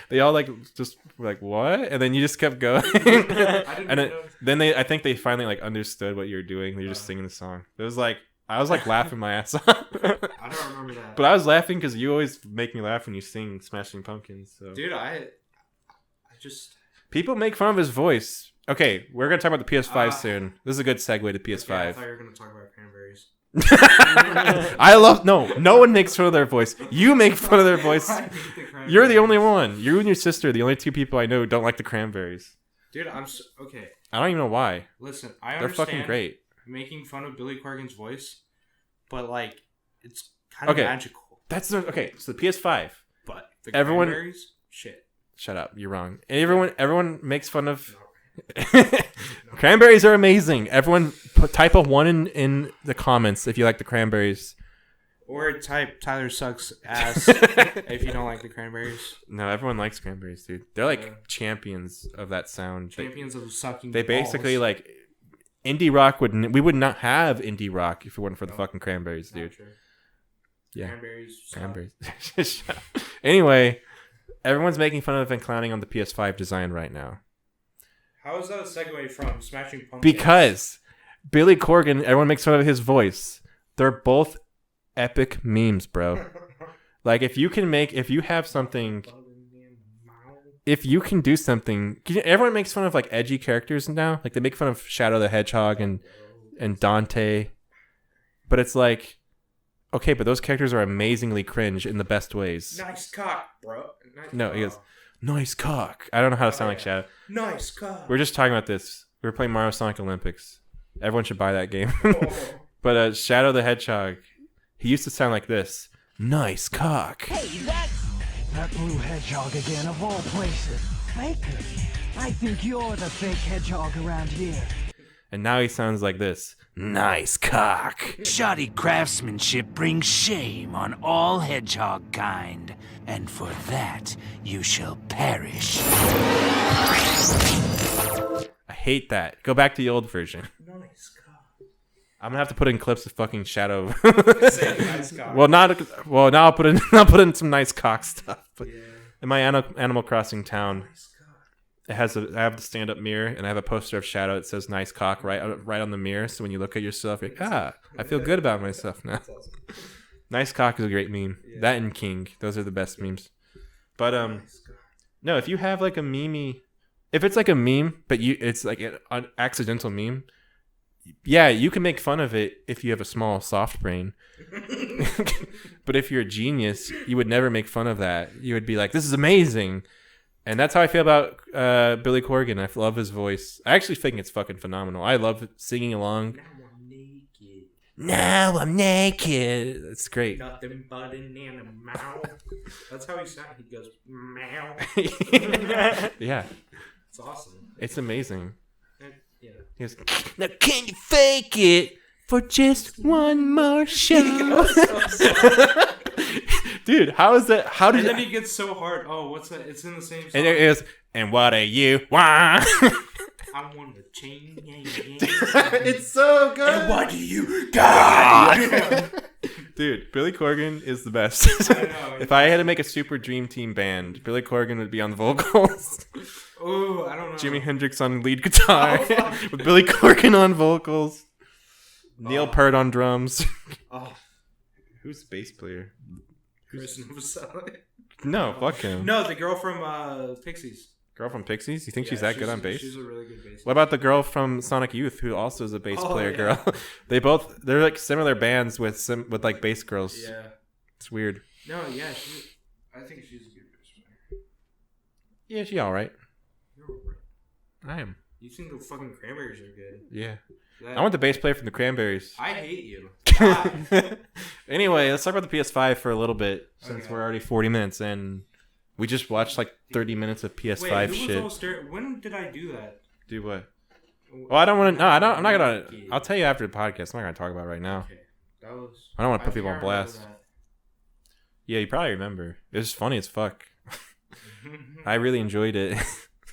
they all like just were like, "What?" And then you just kept going. And then I think they finally like understood what you were doing. You're just singing the song. It was like I was like laughing my ass off. I don't remember that. But I was laughing because you always make me laugh when you sing Smashing Pumpkins. So. Dude, I just People make fun of his voice. Okay, we're gonna talk about the PS5 soon. This is a good segue to PS5. Okay, I thought you were gonna talk about cranberries. I love no one makes fun of their voice. You make fun of their voice. You're the only one. You and your sister are the only two people I know who don't like the cranberries. Dude, okay. I don't even know why. Listen, I They're understand fucking great. making fun of Billy Corgan's voice, but like it's kind of magical. Okay. So the PS5. But the Everyone- cranberries, shit. Shut up. You're wrong. And everyone makes fun of. Cranberries are amazing. Everyone type a 1 in the comments if you like the cranberries. Or type Tyler sucks ass if you don't like the cranberries. No, everyone likes cranberries, dude. They're like champions of that sound. Champions of sucking. They balls. basically like indie rock we would not have indie rock if it weren't for the fucking cranberries, dude. Not true. Yeah, Cranberries. Shut up. Anyway, everyone's making fun of and clowning on the PS5 design right now How is that a segue from Smashing Pumpkins? because Billy Corgan. Everyone makes fun of his voice. They're both epic memes, bro. Like if you have something. If you can do something, everyone makes fun of like edgy characters now. Like they make fun of Shadow the Hedgehog and Dante, but it's like, okay, but those characters are amazingly cringe in the best ways. Nice cock, bro. No, he goes, nice cock. I don't know how to sound like Shadow. Nice cock. We're just talking about this. We were playing Mario Sonic Olympics. Everyone should buy that game. But Shadow the Hedgehog, he used to sound like this. Nice cock. Hey, that's that blue hedgehog again, of all places. Faker. I think you're the fake hedgehog around here. And now he sounds like this. Nice cock. Shoddy craftsmanship brings shame on all hedgehog kind, and for that you shall perish. I hate that. Go back to the old version. Nice cock. I'm gonna have to put in clips of fucking Shadow. Say nice cock. Now I'll put in some nice cock stuff. But in my Animal Crossing town, I have the stand up mirror and I have a poster of Shadow that says "nice cock" right on the mirror. So when you look at yourself, you're like, I feel good about myself now. Awesome. Nice cock is a great meme. Yeah. That and King, those are the best memes. But no, if you have like a meme, if it's like a meme, but it's like an accidental meme. Yeah, you can make fun of it if you have a small, soft brain. But if you're a genius, you would never make fun of that. You would be like, this is amazing. And that's how I feel about Billy Corgan. I love his voice. I actually think it's fucking phenomenal. I love singing along. Now I'm naked. It's great. Nothing but an animal. That's how he sounds. He goes, meow. Yeah. It's awesome. It's amazing. Yeah. He goes, now can you fake it for just one more show? Dude, how is that? How did And then he gets so hard. Oh, what's that? It's in the same song. And it is, and what are you? Wah. I want to change. It's so good. And what do you got? Dude, Billy Corgan is the best. I know. If I had to make a super dream team band, Billy Corgan would be on the vocals. Oh, I don't know. Jimi Hendrix on lead guitar. Oh, with Billy Corgan on vocals. Neil Peart on drums. Oh, Who's the bass player? Chris Novoselic. No, fuck him. No, the girl from Pixies. Girl from Pixies? You think she's Yeah, that good on bass? She's a really good bass. What about the girl from Sonic Youth, who also is a bass Oh, player yeah. girl? They're like similar bands with like bass girls. Yeah. It's weird. No, yeah, I think she's a good bass player. Yeah, she all right. You're right. I am. You think the fucking Cranberries are good? Yeah. That- I want the bass player from the Cranberries. I hate you. Anyway, let's talk about the PS5 for a little bit, since Okay. we're already 40 minutes in. We just watched like 30 minutes of PS5 Wait, who shit. was all when did I do that? Do what? Well, I don't want to. No, I don't. I'm not gonna. I'll tell you after the podcast. I'm not gonna talk about it right now. Okay. That was. I don't want to put think people I on remember blast. Yeah, you probably remember. It was funny as fuck. that. I really enjoyed it.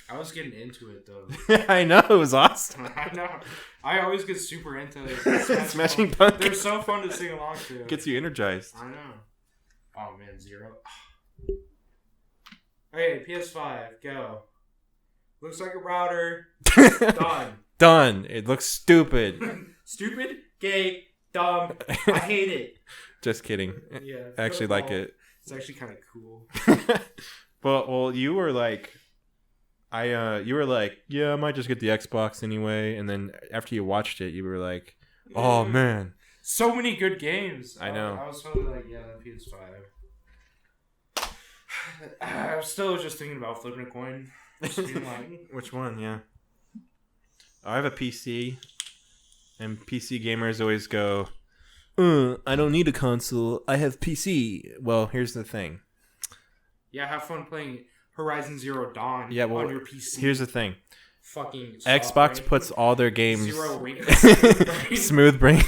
I was getting into it though. I know it was awesome. I know. I always get super into Smashing Pumpkins. They're so fun to sing along to. Gets you energized. I know. Oh man, 0. Okay, PS5, go. Looks like a router. Done. Done. It looks stupid. Stupid, gay, dumb. I hate it. Just kidding. Yeah. I actually like it. It's actually kind of cool. Well, you were like, you were like, yeah, I might just get the Xbox anyway. And then after you watched it, you were like, oh man, So many good games. I know. I was totally like, yeah, PS5. I was still just thinking about flipping a coin. Just being like, which one? Yeah, I have a PC, and PC gamers always go, I don't need a console. I have PC. Well, here's the thing. yeah, have fun playing Horizon Zero Dawn Yeah, well, on your PC. here's the thing. Fucking Xbox right? puts all their games. Zero rating. Smooth brain.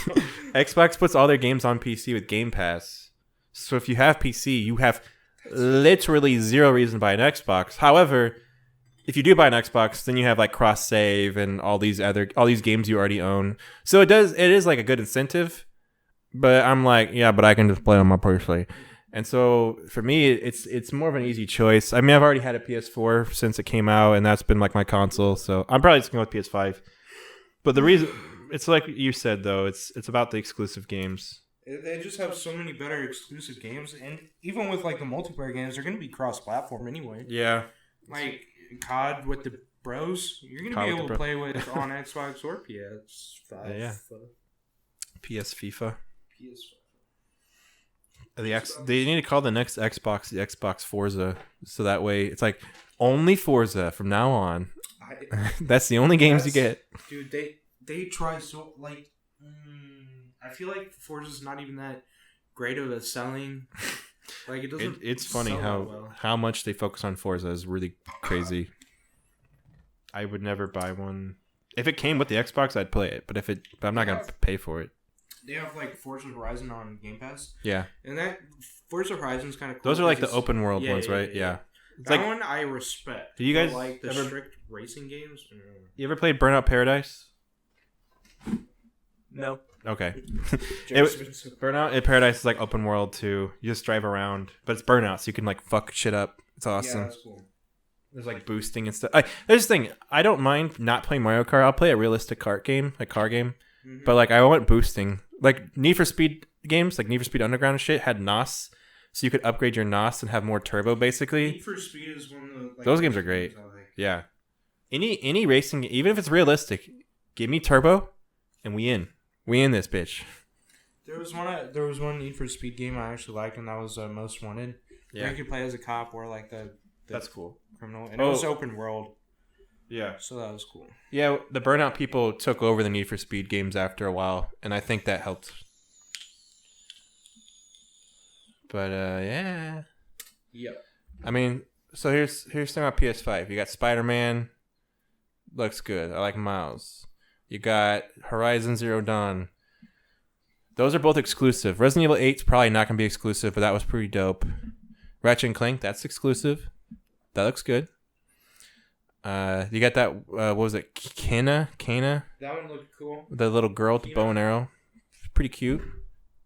Xbox puts all their games on PC with Game Pass. So if you have PC, you have literally zero reason to buy an Xbox. However, if you do buy an Xbox, then you have like cross save and all these games you already own. So it is like a good incentive. But I'm like, yeah, but I can just play on my PC. And so for me, it's more of an easy choice. I mean, I've already had a PS4 since it came out, and that's been like my console. So I'm probably just going with PS5. But the reason, it's like you said though, it's about the exclusive games. They just have so many better exclusive games, and even with like the multiplayer games, they're gonna be cross-platform anyway. Yeah. Like COD with the bros, you're gonna COD be with able the to play with on Xbox or PS5. Yeah. PS FIFA. PS5. They need to call the next Xbox the Xbox Forza, so that way it's like only Forza from now on. That's the only games you get. Dude, they try so like. I feel like Forza's not even that great of a selling. Like it doesn't. It's funny sell how much they focus on Forza is really crazy. I would never buy one. If it came with the Xbox, I'd play it. But I'm not gonna pay for it. They have like Forza Horizon on Game Pass. Yeah, And that Forza Horizon's kind of cool. those are like the 'cause open world yeah, ones, yeah, right? yeah. Yeah. It's that like, one I respect. Do you But, guys like the ever- strict racing games? you ever played Burnout Paradise? No. Okay. James- Burnout in Paradise is like open world too. You just drive around, but it's Burnout, so you can like fuck shit up. It's awesome. Yeah, that's cool. There's like boosting and stuff. There's the thing. I don't mind not playing Mario Kart. I'll play a realistic car game. Mm-hmm. But like I want boosting. Like Need for Speed games, like Need for Speed Underground and shit, had NOS, so you could upgrade your NOS and have more turbo. Basically, Need for Speed is one of the like, those games are great. I like. Yeah. Any racing, even if it's realistic, give me turbo, and we in this bitch. There was one Need for Speed game I actually liked, and that was Most Wanted. Yeah. Where you could play as a cop or like the That's cool. criminal, and it was open world, Yeah. so that was cool. Yeah, the Burnout people took over the Need for Speed games after a while, and I think that helped But yeah. Yep. I mean, so here's the thing about PS5. You got Spider-Man, looks good. I like Miles. You got Horizon Zero Dawn. Those are both exclusive. Resident Evil 8's probably not gonna be exclusive, but that was pretty dope. Ratchet and Clank, that's exclusive. That looks good. You got that. What was it? Kana. That one looked cool. The little girl with the bow and arrow. Pretty cute.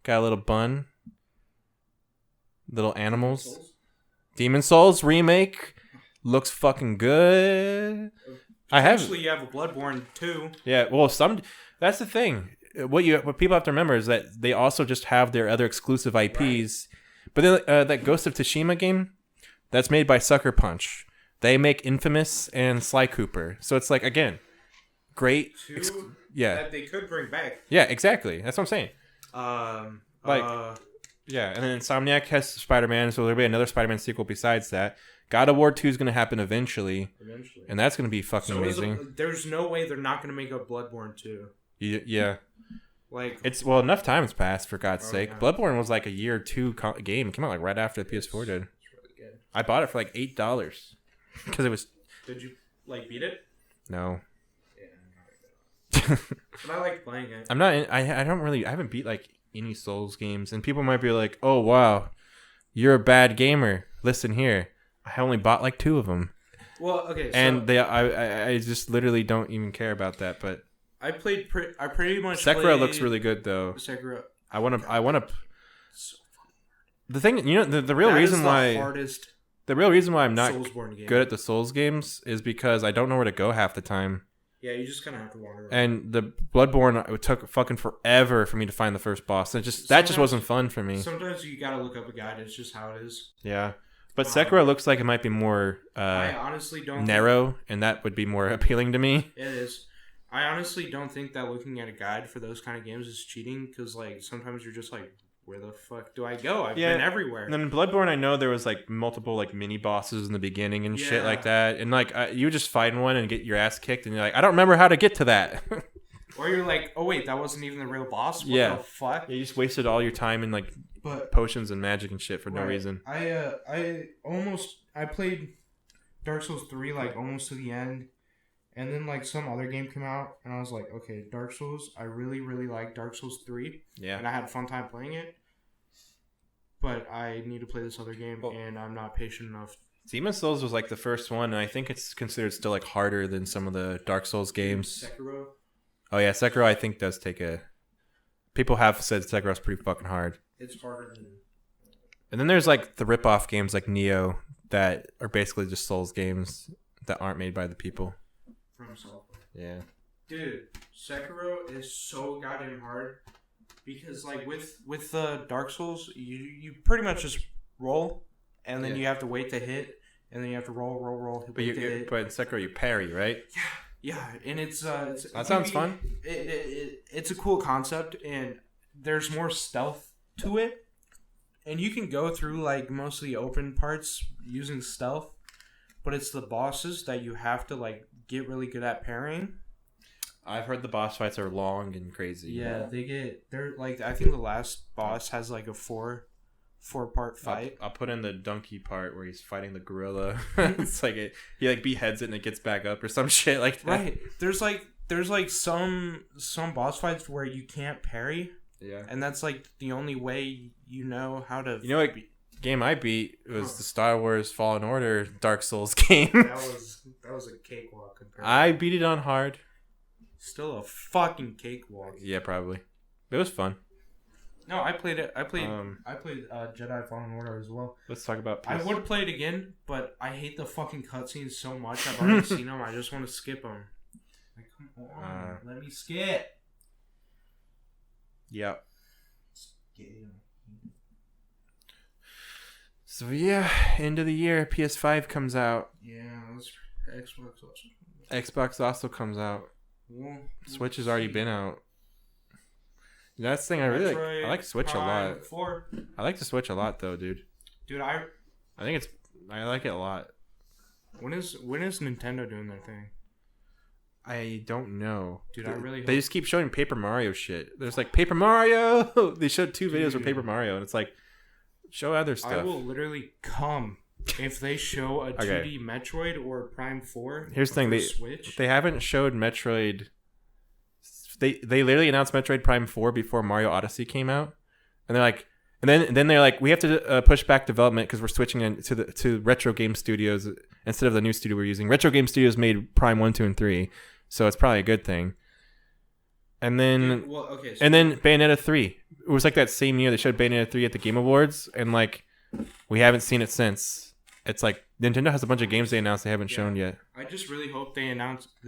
Got a little bun. Little animals. Demon Souls remake looks fucking good. Actually, you have a Bloodborne too. Yeah, well, that's the thing. What people have to remember is that they also just have their other exclusive IPs. Right. But then that Ghost of Tsushima game, that's made by Sucker Punch. They make Infamous and Sly Cooper. So it's like, again, great. That they could bring back. Yeah, exactly. That's what I'm saying. Yeah, and then Insomniac has Spider-Man, so there'll be another Spider-Man sequel besides that. God of War 2 is going to happen eventually. And that's going to be fucking amazing. There's no way they're not going to make a Bloodborne 2. Yeah. Like, enough time has passed, for God's sake. Yeah. Bloodborne was like a year or two game. It came out like right after the PS4 did. It's really good. I bought it for like $8 because it was. Did you beat it? No. Yeah, but I like playing it. I'm not. I haven't beat like any Souls games, and people might be like, "Oh wow, you're a bad gamer." Listen here, I only bought like 2 of them. Well, okay. And I just literally don't even care about that. But I pretty much. Sekiro looks really good though. Sekiro. I want to. The thing, the real reason why. The real reason why I'm not good at the Souls games is because I don't know where to go half the time. Yeah, you just kind of have to wander around. And the Bloodborne, it took fucking forever for me to find the first boss. That just wasn't fun for me. Sometimes you gotta look up a guide. It's just how it is. Yeah. But Sekiro looks like it might be more I honestly don't narrow, and that would be more appealing to me. It is. I honestly don't think that looking at a guide for those kind of games is cheating, because like sometimes you're just like, where the fuck do I go? I've been everywhere. And then in Bloodborne, I know there was like multiple like mini bosses in the beginning and shit like that. And like you would just find one and get your ass kicked, and you're like, I don't remember how to get to that. Or you're like, oh wait, that wasn't even the real boss. What the fuck? Yeah, you just wasted all your time in like potions and magic and shit for no reason. I played Dark Souls 3 like almost to the end. And then, like, some other game came out, and I was like, okay, Dark Souls, I really, really like Dark Souls 3. Yeah. And I had a fun time playing it. But I need to play this other game, and I'm not patient enough. Demon Souls was, like, the first one, and I think it's considered still, like, harder than some of the Dark Souls games. Sekiro? Oh, yeah, Sekiro, I think, does take a... People have said Sekiro's pretty fucking hard. It's harder than... And then there's, like, the rip-off games like Nioh that are basically just Souls games that aren't made by the people. Yeah. Dude, Sekiro is so goddamn hard because like with Dark Souls, you pretty much just roll and then you have to wait to hit and then you have to roll. But in Sekiro you parry, right? Yeah, and it's that sounds fun. It's a cool concept, and there's more stealth to it, and you can go through like most of the open parts using stealth, but it's the bosses that you have to like get really good at parrying. I've heard the boss fights are long and crazy. Yeah, they're like, I think the last boss has like a four part fight. I'll put in the donkey part where he's fighting the gorilla. It's like he like beheads it and it gets back up or some shit like that. Right. There's like some boss fights where you can't parry. Yeah. And that's like the only way you know how to. You know what game I beat was the Star Wars Fallen Order Dark Souls game. That was a cakewalk compared. I beat it on hard. Still a fucking cakewalk. Yeah, probably. It was fun. No, I played it. I played Jedi Fallen Order as well. Let's talk about. I would play it again, but I hate the fucking cutscenes so much. I've already seen them. I just want to skip them. Like, come on, let me skip. Yep. So yeah, end of the year, PS5 comes out. Yeah, Xbox also. Xbox also comes out. Well, Switch has already been out. That's the thing I really like. I like Switch a lot. 4. I like the Switch a lot though, dude. Dude, I like it a lot. When is Nintendo doing their thing? I don't know. Dude, I really They just keep showing Paper Mario shit. There's like Paper Mario. They showed 2 videos of Paper Mario, and it's like, Show other stuff. I will literally come if they show a 2D Metroid or Prime 4. Here's the thing, Switch. they haven't showed Metroid. They literally announced Metroid Prime 4 before Mario Odyssey came out, and they're like, and then they're like, we have to push back development because we're switching to Retro Game Studios instead of the new studio we're using. Retro Game Studios made Prime 1, 2, and 3, so it's probably a good thing. And then, and then Bayonetta 3. It was like that same year they showed Bayonetta 3 at the Game Awards, and like we haven't seen it since. It's like Nintendo has a bunch of games they announced they haven't shown yet. I just really hope they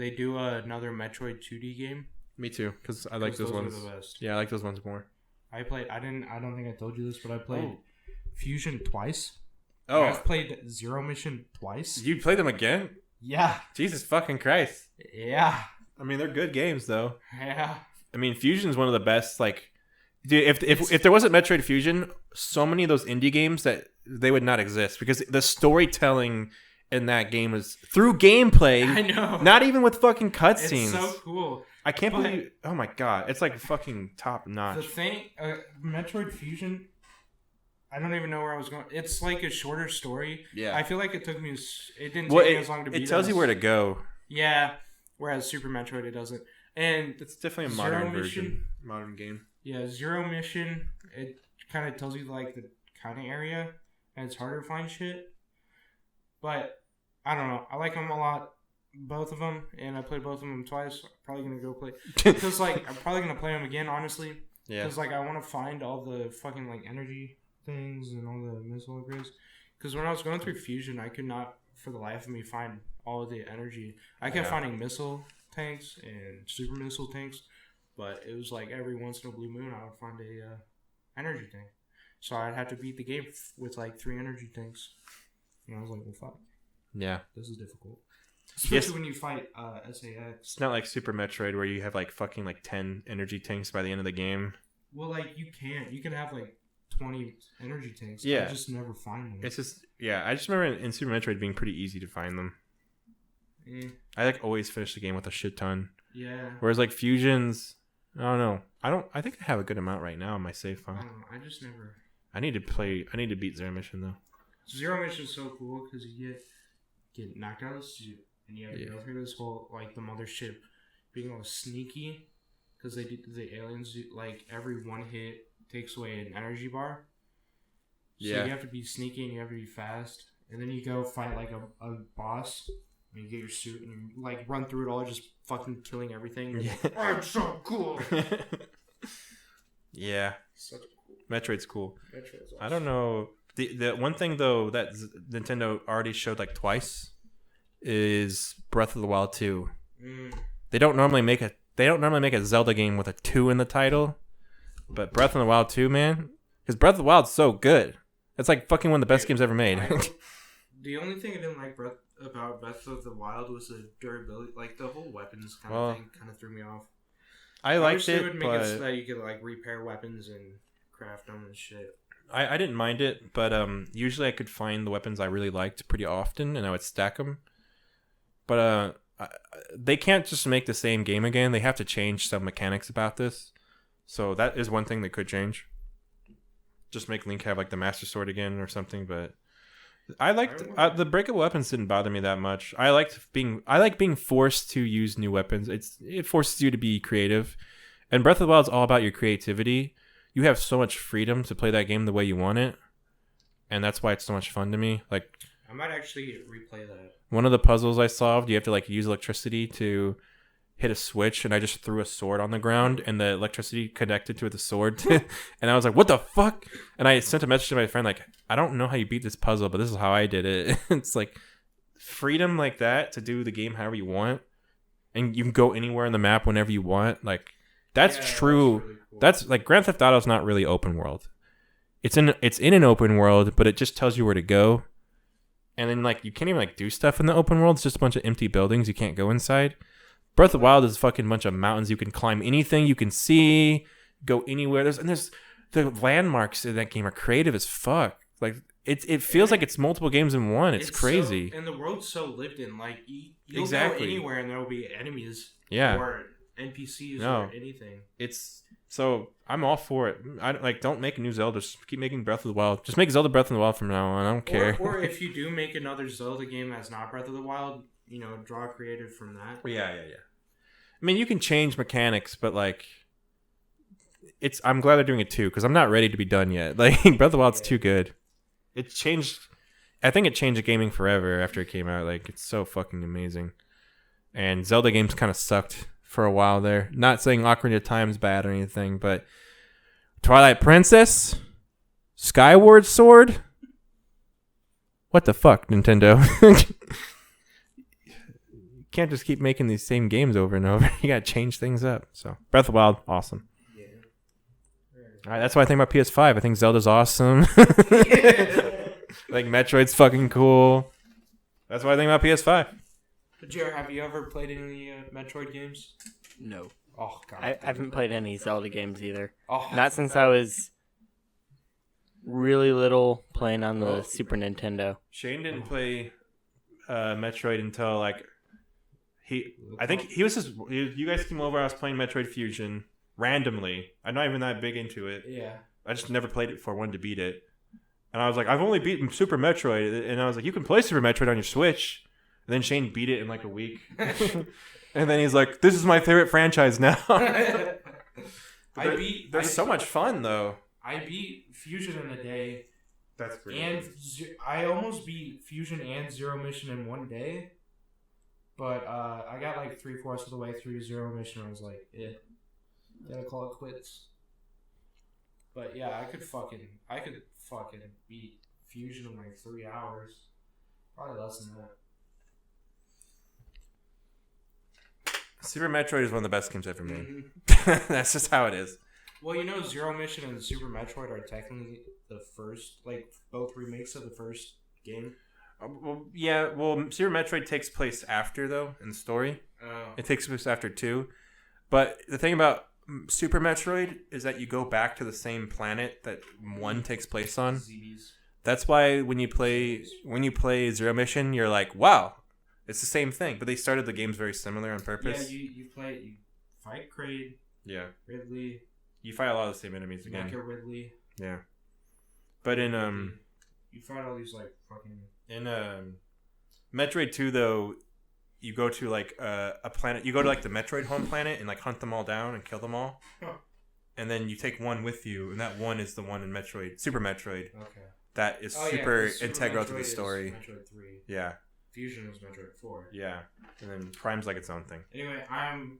do another Metroid 2D game. Me too, because I like those ones. Are the best. Yeah, I like those ones more. I don't think I told you this, but I played Fusion twice. Oh, I've played Zero Mission twice. You played them again? Yeah. Jesus fucking Christ. Yeah. I mean, they're good games though. Yeah. I mean, Fusion's one of the best. Like, dude, if there wasn't Metroid Fusion, so many of those indie games that they would not exist because the storytelling in that game is through gameplay. I know. Not even with fucking cutscenes. It's so cool. I can't believe. Oh my god, it's like fucking top notch. The thing, Metroid Fusion. I don't even know where I was going. It's like a shorter story. Yeah. I feel like it took me. It didn't take me as long to beat. It tells you where to go. Yeah. Whereas Super Metroid, it doesn't. And it's definitely a modern modern game. Yeah, Zero Mission. It kind of tells you like the kind of area, and it's harder to find shit. But I don't know. I like them a lot. Both of them, and I played both of them twice. I'm probably gonna go play because like I'm probably gonna play them again, honestly. Yeah. Because like I want to find all the fucking like energy things and all the missile upgrades. Because when I was going through Fusion, I could not, for the life of me, find all of the energy. I kept finding missile tanks and super missile tanks, but it was like every once in a blue moon I would find a energy tank. So I'd have to beat the game with like 3 energy tanks, and I was like, well, fuck. Yeah. This is difficult. Especially when you fight SAX. It's not like Super Metroid where you have like fucking like 10 energy tanks by the end of the game. Well, like you can have like 20 energy tanks. Yeah. I just never find them. It's just, yeah, I just remember in Super Metroid being pretty easy to find them. I like always finish the game with a shit ton. Yeah. Whereas like Fusions, I don't know. I think I have a good amount right now on my save file. I don't know. I just never. I need to beat Zero Mission though. Zero Mission is so cool because you get knocked out of the suit. And you have to go through this whole, like, the mothership being all sneaky. Because the aliens, like, every one hit takes away an energy bar. So you have to be sneaky and you have to be fast. And then you go fight, like, a boss. And you get your suit and you, like, run through it all just fucking killing everything. Yeah. I'm so cool. Yeah. Such a cool. Metroid's cool. Metroid's awesome. I don't know. The one thing, though, that Nintendo already showed, like, twice is Breath of the Wild 2. They don't normally make a Zelda game with a 2 in the title, but Breath of the Wild 2, man, because Breath of the Wild's so good. It's like fucking one of the best games ever made. The only thing I didn't like about Breath of the Wild was the durability, like the whole weapons thing kind of threw me off. I liked it, would make but it so that you could like repair weapons and craft them and shit. I didn't mind it, but usually I could find the weapons I really liked pretty often, and I would stack them. But they can't just make the same game again. They have to change some mechanics about this. So that is one thing that could change. Just make Link have like the Master Sword again or something. But I liked the breakable weapons didn't bother me that much. I like being forced to use new weapons. It forces you to be creative. And Breath of the Wild is all about your creativity. You have so much freedom to play that game the way you want it, and that's why it's so much fun to me. Like, I might actually replay that. One of the puzzles I solved, you have to like use electricity to hit a switch, and I just threw a sword on the ground, and the electricity connected to the sword, and I was like, "What the fuck?" And I sent a message to my friend like, "I don't know how you beat this puzzle, but this is how I did it." It's like freedom like that to do the game however you want, and you can go anywhere on the map whenever you want. Like that's true. That's really cool. That's like Grand Theft Auto is not really open world. It's in an open world, but it just tells you where to go. And then, like, you can't even, like, do stuff in the open world. It's just a bunch of empty buildings. You can't go inside. Breath of the Wild is a fucking bunch of mountains. You can climb anything you can see, go anywhere. There's the landmarks in that game are creative as fuck. Like, it feels like it's multiple games in one. It's crazy. And the world's so lived in. Like, you'll exactly. go anywhere and there will be enemies. Yeah. Or NPCs or anything. It's So I'm all for it. Don't make a new Zelda. Just keep making Breath of the Wild. Just make Zelda Breath of the Wild from now on. I don't care. Or if you do make another Zelda game that's not Breath of the Wild, draw creative from that. Yeah. I mean, you can change mechanics, but I'm glad they're doing it too, because I'm not ready to be done yet. Breath of the Wild's too good. It changed. I think it changed gaming forever after it came out. It's so fucking amazing. And Zelda games kind of sucked for a while there. Not saying Ocarina of Time's bad or anything, but Twilight Princess, Skyward Sword. What the fuck, Nintendo? You can't just keep making these same games over and over. You gotta change things up. So Breath of the Wild, awesome. Yeah. All right, that's why I think about PS5. I think Zelda's awesome. Metroid's fucking cool. That's why I think about PS5. Jared, have you ever played any Metroid games? No. Oh god. I haven't played any Zelda games either. Oh, not since I was really little, playing on the Super Nintendo. Shane didn't play Metroid until I think he was just. You guys came over. I was playing Metroid Fusion randomly. I'm not even that big into it. Yeah. I just never played it before. I wanted to beat it, and I was like, I've only beaten Super Metroid, and I was like, you can play Super Metroid on your Switch. And then Shane beat it in a week. And then he's like, this is my favorite franchise now. They're so much fun, though. I beat Fusion in a day. That's great. And I almost beat Fusion and Zero Mission in one day. But I got 3/4 of the way through Zero Mission. And I was like, gotta call it quits. But yeah, I could fucking beat Fusion in 3 hours. Probably less than that. Super Metroid is one of the best games ever made. That's just how it is. Well, Zero Mission and Super Metroid are technically the first, both remakes of the first game. Super Metroid takes place after, though, in the story. Oh. It takes place after 2. But the thing about Super Metroid is that you go back to the same planet that 1 takes place on. ZBs. That's why when you play Zero Mission, you're like, wow. It's the same thing, but they started the games very similar on purpose. Yeah, you fight Kraid. Yeah. Ridley. You fight a lot of the same enemies again. Mecha Ridley. Yeah. But in you fight all these fucking. In Metroid 2 though, you go to a planet. You go to the Metroid home planet and hunt them all down and kill them all. Huh. And then you take one with you, and that one is the one in Super Metroid. Okay. That is super integral to the story. Metroid 3. Yeah. Fusion was Metroid 4. Yeah, and then Prime's its own thing. Anyway, I'm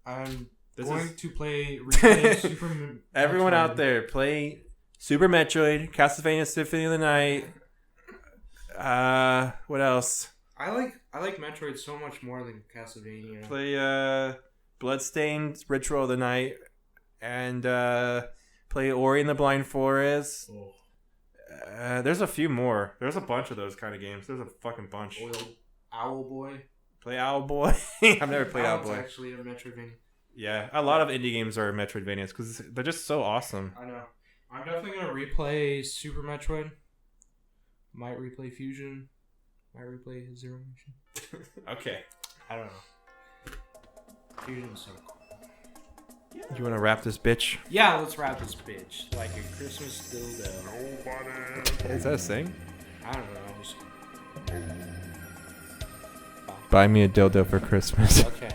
going to replay Super Metroid. Everyone out there, play Super Metroid, Castlevania Symphony of the Night. What else? I like Metroid so much more than Castlevania. Play Bloodstained Ritual of the Night, and play Ori and the Blind Forest. Oh. There's a few more. There's a bunch of those kind of games. There's a fucking bunch. Owl Boy. Play Owl Boy. I've never played Owl Boy. It's actually a Metroidvania. Yeah, a lot of indie games are Metroidvanias because they're just so awesome. I know. I'm definitely gonna replay Super Metroid. Might replay Fusion. Might replay Zero Mission. Okay. I don't know. Fusion is so cool. You want to wrap this bitch? Yeah, let's wrap this bitch. Like a Christmas dildo. Is that a thing? I don't know. Just... Buy me a dildo for Christmas. Okay.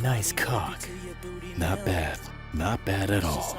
Nice cock. Not bad. Not bad at all.